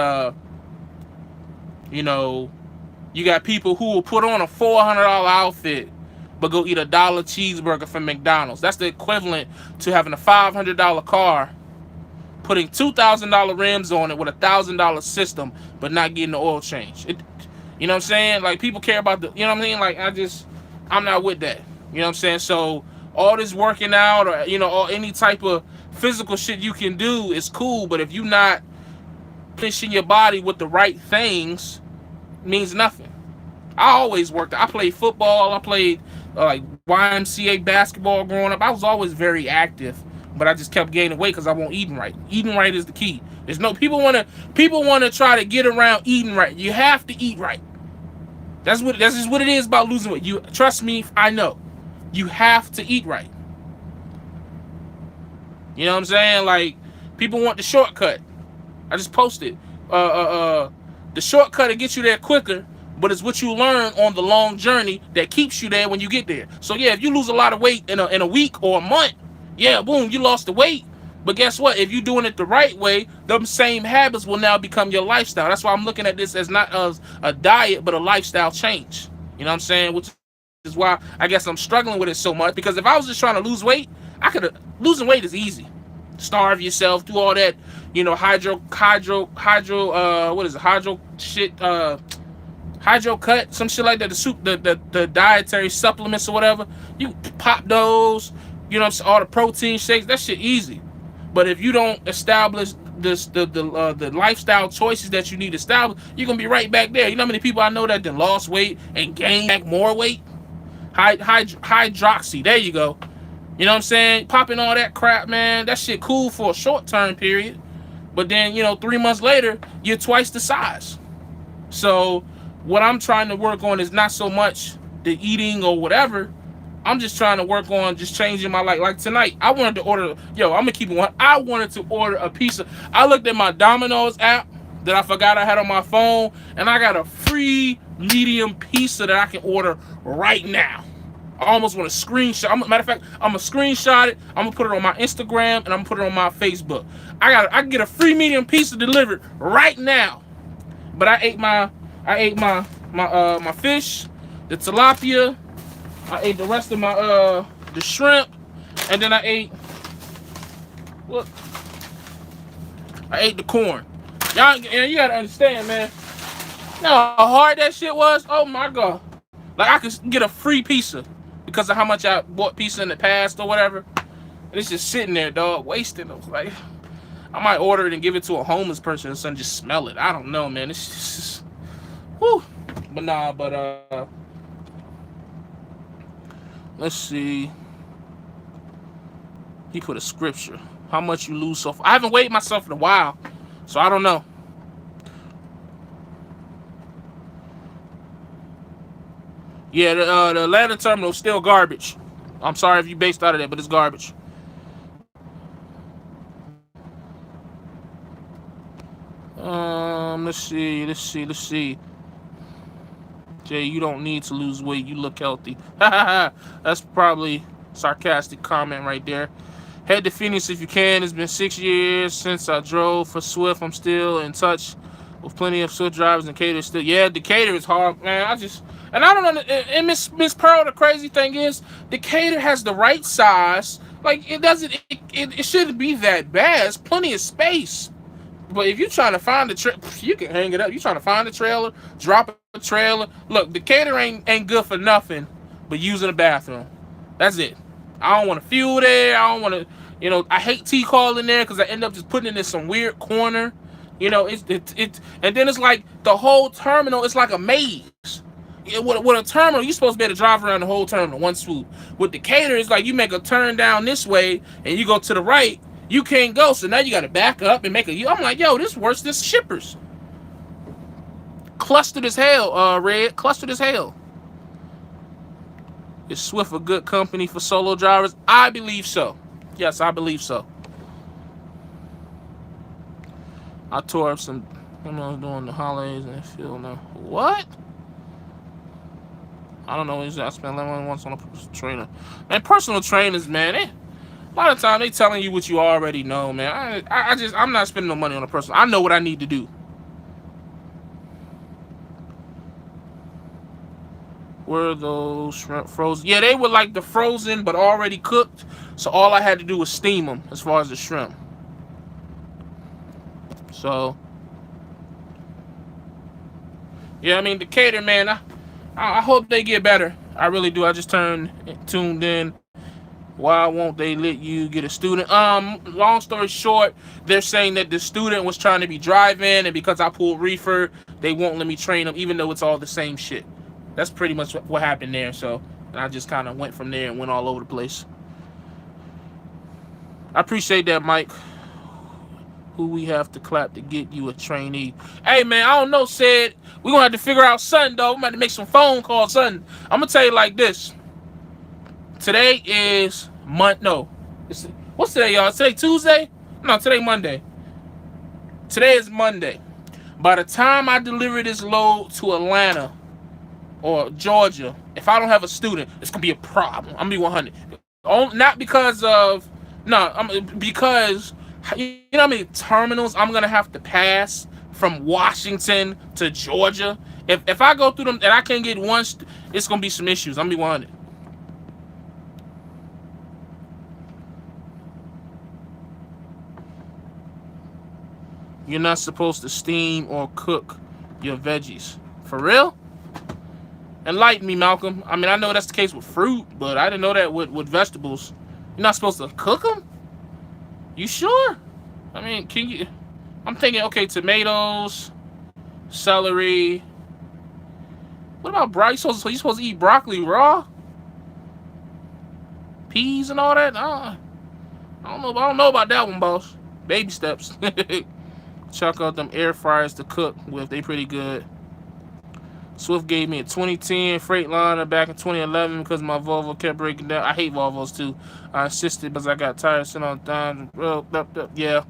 you got people who will put on a $400 outfit, but go eat a $1 cheeseburger from McDonald's. That's the equivalent to having a $500 car, putting $2,000 rims on it with a $1,000 system, but not getting the oil change. You know what I'm saying? Like, people care about the, you know what I mean? Like, I'm not with that. You know what I'm saying? So all this working out, or or any type of physical shit you can do is cool, but if you're not pushing your body with the right things, it means nothing. I always worked. I played football. I played like YMCA basketball growing up. I was always very active, but I just kept gaining weight because I wasn't eating right. Eating right is the key. There's no people want to try to get around eating right. You have to eat right. That's just what it is about losing weight. You trust me, I know. You have to eat right. You know what I'm saying? Like, people want the shortcut. I just posted. The shortcut to get you there quicker, but it's what you learn on the long journey that keeps you there when you get there. So yeah, if you lose a lot of weight in a week or a month, yeah, boom, you lost the weight. But guess what? If you're doing it the right way, them same habits will now become your lifestyle. That's why I'm looking at this as not as a diet, but a lifestyle change. You know what I'm saying? Which is why I guess I'm struggling with it so much, because if I was just trying to lose weight, losing weight is easy. Starve yourself, do all that, you know, what is it, hydro cut, some shit like that, the soup, the dietary supplements or whatever. You pop those, you know, all the protein shakes, that shit easy. But if you don't establish the lifestyle choices that you need to establish, you're gonna be right back there. You know how many people I know that then lost weight and gained back more weight? Hydroxy, there you go. You know what I'm saying? Popping all that crap, man, that shit cool for a short term period. But then, you know, 3 months later, you're twice the size. So what I'm trying to work on is not so much the eating or whatever. I'm just trying to work on just changing my life. Like tonight, I wanted to order, I'm gonna keep it one. I wanted to order a pizza. I looked at my Domino's app that I forgot I had on my phone, and I got a free medium pizza that I can order right now. I almost want to screenshot. Matter of fact, I'm gonna screenshot it. I'm gonna put it on my Instagram and I'm gonna put it on my Facebook. I can get a free medium pizza delivered right now. But I ate my fish, the tilapia. I ate the rest of my the shrimp, and then I ate the corn. Y'all, you gotta understand, man. You know how hard that shit was? Oh my god! Like I could get a free pizza because of how much I bought pizza in the past or whatever. And it's just sitting there, dog, wasting. I was like, I might order it and give it to a homeless person or something, just smell it. I don't know, man. It's just, whew. But nah, let's see. He put a scripture. How much you lose so far. I haven't weighed myself in a while, so I don't know. Yeah, the Atlanta terminal is still garbage. I'm sorry if you based out of that, but it's garbage. Let's see. Jay, you don't need to lose weight. You look healthy. That's probably sarcastic comment right there. Head to Phoenix if you can. It's been 6 years since I drove for Swift. I'm still in touch with plenty of Swift drivers and Decatur still. Yeah, Decatur is hard, man. I don't know. And Miss Pearl, the crazy thing is, Decatur has the right size. Like it shouldn't be that bad. It's plenty of space. But if you're trying to find the trailer, you can hang it up. You're trying to find the trailer, drop a trailer. Look, Decatur ain't good for nothing but using the bathroom. That's it. I don't want to fuel there. I don't want to, I hate T-call in there because I end up just putting it in some weird corner. And then it's like the whole terminal is like a maze. With a terminal, you're supposed to be able to drive around the whole terminal, one swoop. With Decatur, it's like you make a turn down this way and you go to the right. You can't go, so now you got to back up and make a. I'm like, yo, this worse than shippers. Clustered as hell, Red. Clustered as hell. Is Swift a good company for solo drivers? I believe so. Yes, I believe so. I tore up some. I was doing the holidays and I feel now. What? I don't know. I spent 11 months on a personal trainer. Man, personal trainers, man. A lot of time they telling you what you already know, man. I'm not spending no money on a person. I know what I need to do. Were those shrimp frozen? Yeah, they were like the frozen but already cooked. So all I had to do was steam them as far as the shrimp. So yeah, I mean Decatur, man. I hope they get better. I really do. I just tuned in. Why won't they let you get a student? Long story short, they're saying that the student was trying to be driving, and because I pulled reefer, they won't let me train them, even though it's all the same shit. That's pretty much what happened there. So I just kind of went from there and went all over the place. I appreciate that, Mike. Who we have to clap to get you a trainee? Hey, man, I don't know, said. We're going to have to figure out something, though. We're going to make some phone calls, something. I'm going to tell you like this. Today is what's today, y'all? Today Tuesday? No, today Monday. Today is Monday. By the time I deliver this load to Atlanta or Georgia, if I don't have a student, it's gonna be a problem. I'm gonna be 100. Not because of because you know how many terminals I'm gonna have to pass from Washington to Georgia. If I go through them and I can't get one, it's gonna be some issues. I'm gonna be 100. You're not supposed to steam or cook your veggies. For real? Enlighten me, Malcolm. I mean, I know that's the case with fruit, but I didn't know that with vegetables. You're not supposed to cook them? You sure? I mean, can you... I'm thinking, okay, tomatoes, celery. What about broccoli? You supposed to eat broccoli raw? Peas and all that? I don't know about that one, boss. Baby steps. Check out them air fryers to cook with. They pretty good. Swift gave me a 2010 Freightliner back in 2011 because my Volvo kept breaking down. I hate Volvos too. I insisted because I got tired of sitting on time. Yeah.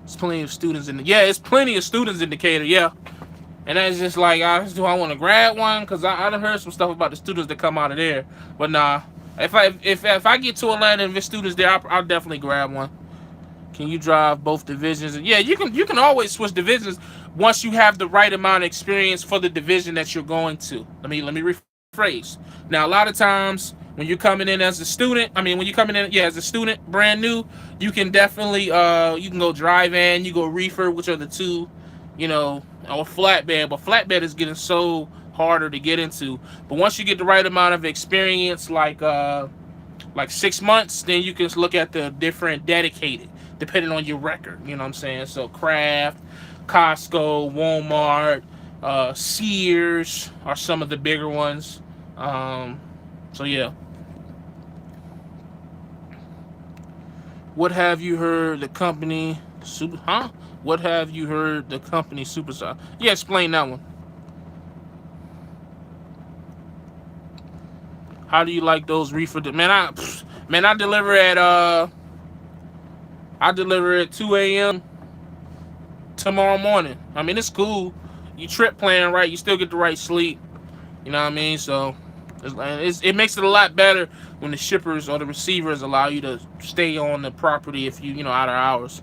It's plenty of students in the... Yeah, it's plenty of students in Decatur, yeah. And that's just like, do I want to grab one? Because I done heard some stuff about the students that come out of there. But nah, if I get to Atlanta and there's students there, I'll definitely grab one. Can you drive both divisions? And yeah, you can always switch divisions once you have the right amount of experience for the division that you're going to. Let me rephrase. Now, a lot of times when you're coming in as a student, as a student, brand new, you can definitely you can go drive-in, you go reefer, which are the two, or flatbed. But flatbed is getting so harder to get into. But once you get the right amount of experience, like 6 months, then you can look at the different dedicated, depending on your record. You know what I'm saying? So Kraft, Costco, Walmart, Sears are some of the bigger ones. So yeah. What have you heard the company What have you heard the company superstar? Yeah, explain that one. How do you like those reefer? I deliver at 2 a.m. tomorrow morning. I mean, it's cool. You trip plan right, you still get the right sleep. You know what I mean? So it makes it a lot better when the shippers or the receivers allow you to stay on the property if you out of hours.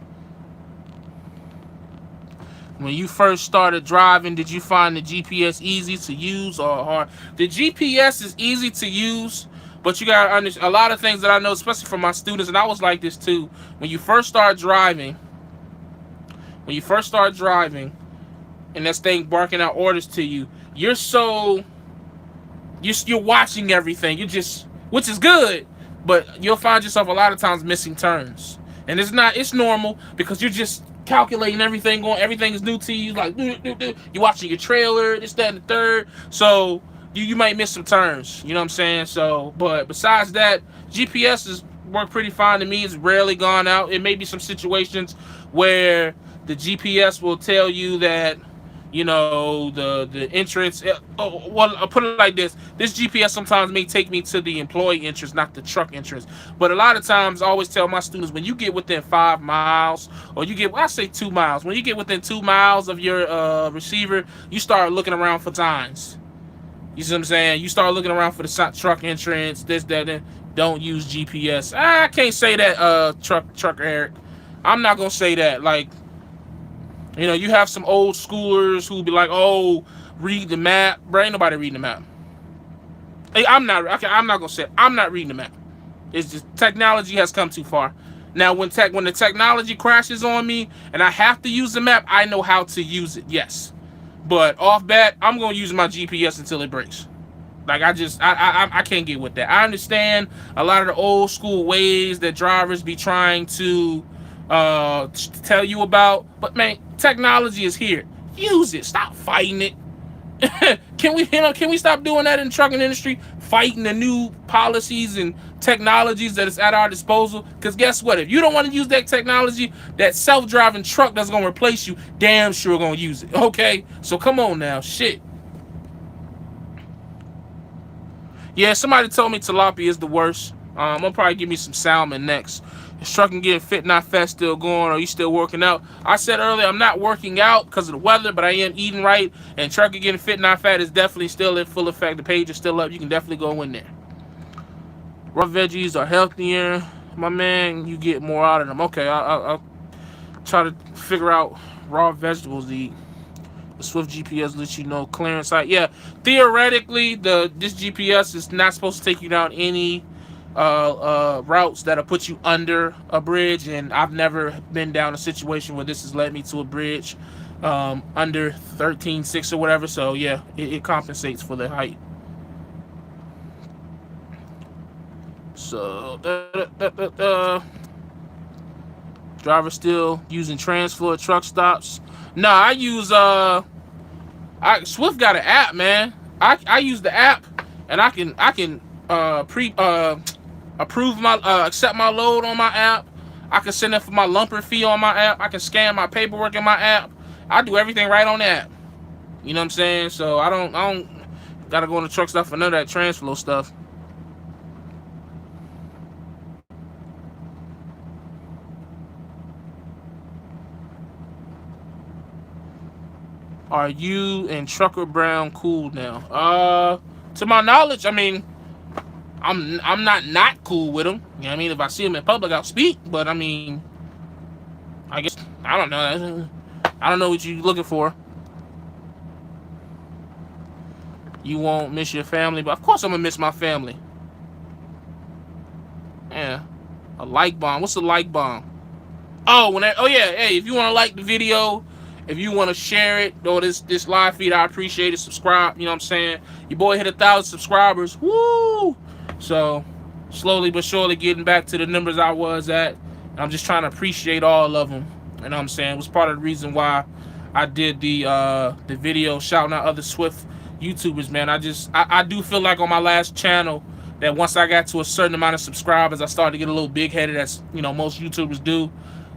When you first started driving, did you find the GPS easy to use or hard? The GPS is easy to use, but you gotta understand a lot of things that I know, especially for my students, and I was like this too. When you first start driving, and this thing barking out orders to you, you're watching everything. Which is good, but you'll find yourself a lot of times missing turns, and it's normal because you're just calculating everything everything is new to you, like you're watching your trailer, this, that, and the third, so you might miss some turns, you know what I'm saying? So, but besides that, GPS has worked pretty fine to me. It's rarely gone out. It may be some situations where the GPS will tell you that the entrance. Well, I'll put it like this: this GPS sometimes may take me to the employee entrance, not the truck entrance. But a lot of times, I always tell my students, when you get within 5 miles, or I say 2 miles, when you get within 2 miles of your receiver, you start looking around for signs. You see what I'm saying? You start looking around for the truck entrance, this, that, and don't use GPS. I can't say that, truck Eric. I'm not gonna say that. Like, you have some old schoolers who be like, "Oh, read the map." Bro, ain't nobody reading the map. Hey, I'm not gonna say it. I'm not reading the map. It's just technology has come too far. Now, when the technology crashes on me and I have to use the map, I know how to use it. Yes, but off bat, I'm gonna use my GPS until it breaks. Like, I can't get with that. I understand a lot of the old school ways that drivers be trying to tell you about, but man, technology is here. Use it. Stop fighting it. Can we stop doing that in the trucking industry? Fighting the new policies and technologies that is at our disposal. Because guess what? If you don't want to use that technology, that self-driving truck that's gonna replace you, damn sure gonna use it. Okay? So come on now. Shit. Yeah, somebody told me tilapia is the worst. I'm gonna probably give me some salmon next. Is trucking getting fit, not fat, still going? Are you still working out? I said earlier, I'm not working out because of the weather, but I am eating right. And trucking getting fit, not fat is definitely still in full effect. The page is still up. You can definitely go in there. Raw veggies are healthier. My man, you get more out of them. Okay, I'll try to figure out raw vegetables to eat. The Swift GPS lets you know clearance height. Yeah, theoretically, this GPS is not supposed to take you down any routes that'll put you under a bridge, and I've never been down a situation where this has led me to a bridge under 13.6 or whatever. So yeah, it compensates for the height. So driver still using transfer at truck stops. No, I use Swift got an app, man. I use the app, and I can approve my accept my load on my app. I can send it for my lumper fee on my app. I can scan my paperwork in my app. I do everything right on the app. You know what I'm saying? So I don't gotta go on the truck stop for none of that transfer stuff. Are you and Trucker Brown cool now? To my knowledge, I mean, I'm not cool with him. You know what I mean? If I see him in public, I'll speak. But I mean, I guess I don't know. I don't know what you're looking for. You won't miss your family, but of course I'm gonna miss my family. Yeah, a like bomb. What's a like bomb? Oh, yeah. Hey, if you want to like the video, if you want to share it, or this live feed, I appreciate it. Subscribe. You know what I'm saying? Your boy hit 1,000 subscribers. Woo! So slowly but surely getting back to the numbers I was at. I'm just trying to appreciate all of them. You know what I'm saying? It was part of the reason why I did the video shouting out other Swift YouTubers, man. I do feel like on my last channel that once I got to a certain amount of subscribers, I started to get a little big-headed, as most YouTubers do.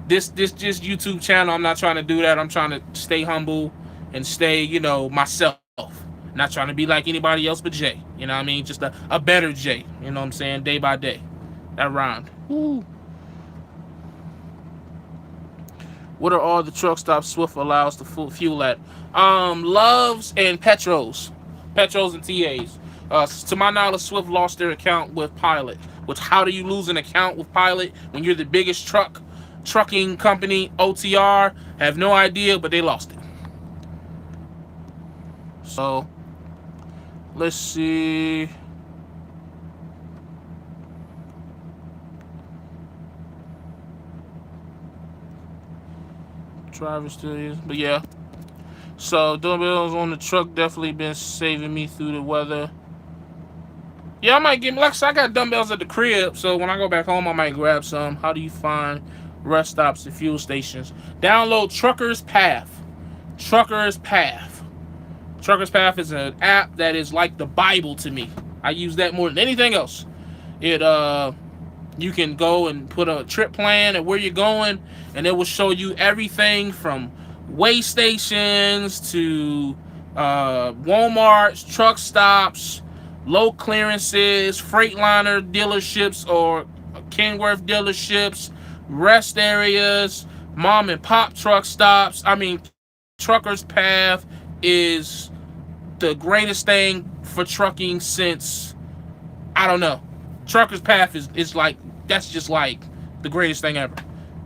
This just YouTube channel, I'm not trying to do that. I'm trying to stay humble and stay, myself. Not trying to be like anybody else but Jay. You know what I mean? Just a better Jay. You know what I'm saying? Day by day. That rhymed. Woo. What are all the truck stops Swift allows to fuel at? Loves and Petros. Petros and TAs. To my knowledge, Swift lost their account with Pilot. Which, how do you lose an account with Pilot when you're the biggest trucking company? OTR, have no idea, but they lost it. So let's see. Driver still is, but yeah. So dumbbells on the truck definitely been saving me through the weather. Yeah, I might get, like I said, I got dumbbells at the crib, so when I go back home, I might grab some. How do you find rest stops and fuel stations? Download Trucker's Path. Trucker's Path. Trucker's Path is an app that is like the Bible to me. I use that more than anything else. You can go and put a trip plan and where you're going, and it will show you everything from way stations to Walmart's, truck stops, low clearances, Freightliner dealerships or Kenworth dealerships, rest areas, mom and pop truck stops. I mean, Trucker's Path is the greatest thing for trucking since, I don't know. Trucker's Path is like, that's just like the greatest thing ever.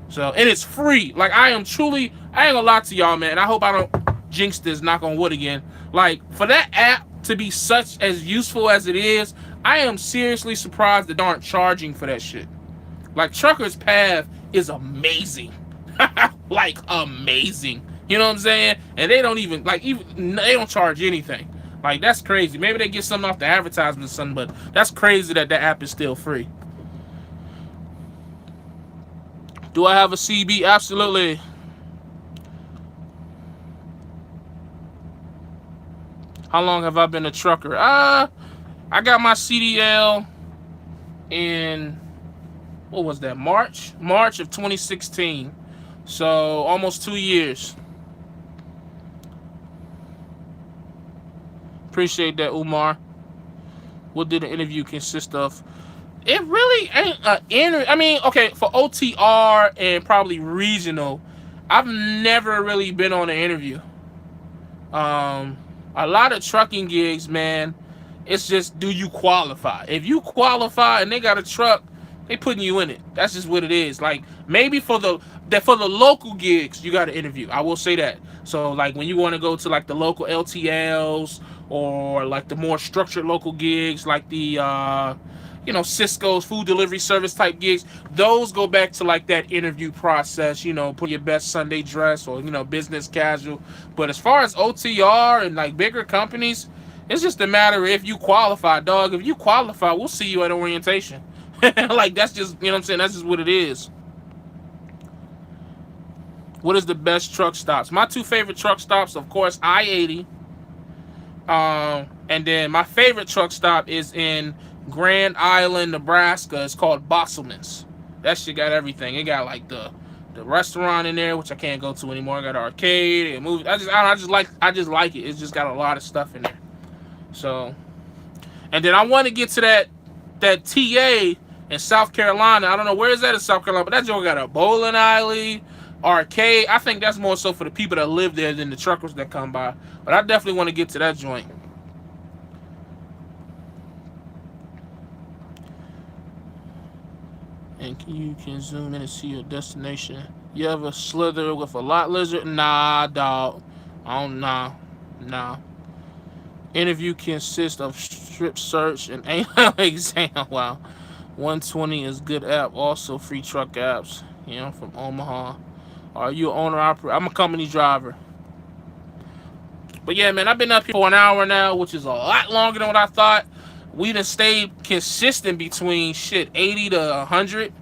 So, and it's free. Like, I ain't gonna lie to y'all, man. I hope I don't jinx this, knock on wood again. Like, for that app to be such as useful as it is, I am seriously surprised that they aren't charging for that shit. Like, Trucker's Path is amazing. Like, amazing. You know what I'm saying? And they don't even, they don't charge anything. Like, that's crazy. Maybe they get something off the advertisement or something, but that's crazy that app is still free. Do I have a CB? Absolutely. How long have I been a trucker? I got my CDL in, what was that, March of 2016. So almost 2 years. Appreciate that, Umar. What did the interview consist of? It really ain't an interview. I mean, okay, for OTR and probably regional, I've never really been on an interview. A lot of trucking gigs, man, it's just, do you qualify? If you qualify and they got a truck, they putting you in it. That's just what it is. Like, maybe for the local gigs, you got to interview. I will say that. So, like, when you want to go to, like, the local LTLs or, like, the more structured local gigs, like the, Cisco's food delivery service type gigs. Those go back to like that interview process. Put your best Sunday dress or business casual. But as far as OTR and like bigger companies, it's just a matter of if you qualify, dog. If you qualify, we'll see you at orientation. Like that's just what I'm saying. That's just what it is. What is the best truck stops? My two favorite truck stops, of course, I-80. And then my favorite truck stop is in Grand Island, Nebraska. It's called Bosselman's. That shit got everything. It got like the restaurant in there, which I can't go to anymore. I got an arcade and movie. I just like it. It's just got a lot of stuff in there. So, and then I want to get to that TA in South Carolina. I don't know where is that in South Carolina, but that joint got a bowling alley, arcade. I think that's more so for the people that live there than the truckers that come by. But I definitely want to get to that joint. And you can zoom in and see your destination. You ever slither with a lot lizard? Nah, dog. Nah. Interview consists of strip search and anal exam. Wow. 120 is good app. Also free truck apps. From Omaha. Are you an owner operator? I'm a company driver. But yeah, man, I've been up here for an hour now, which is a lot longer than what I thought. We done stayed consistent between 80 to 100.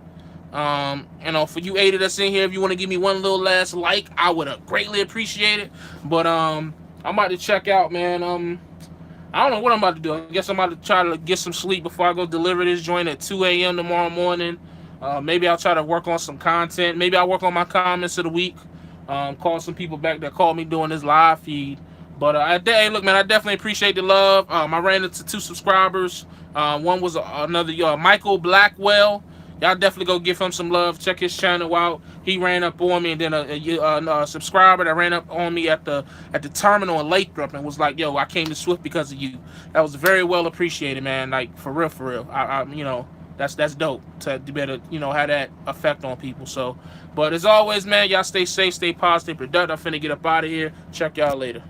For you 80 that's in here, if you want to give me one little last like, I would greatly appreciate it. But I'm about to check out, man. I don't know what I'm about to do. I guess I'm about to try to get some sleep before I go deliver this joint at 2 a.m. tomorrow morning. Maybe I'll try to work on some content. Maybe I'll work on my comments of the week. Call some people back that called me doing this live feed. But hey, look, man, I definitely appreciate the love. I ran into 2 subscribers. One was another Michael Blackwell. Y'all definitely go give him some love. Check his channel out. He ran up on me, and then a subscriber that ran up on me at the terminal in Lathrop and was like, "Yo, I came to Swift because of you." That was very well appreciated, man. Like for real. That's dope to better have that effect on people. So, but as always, man, y'all stay safe, stay positive, productive. I'm finna get up out of here. Check y'all later.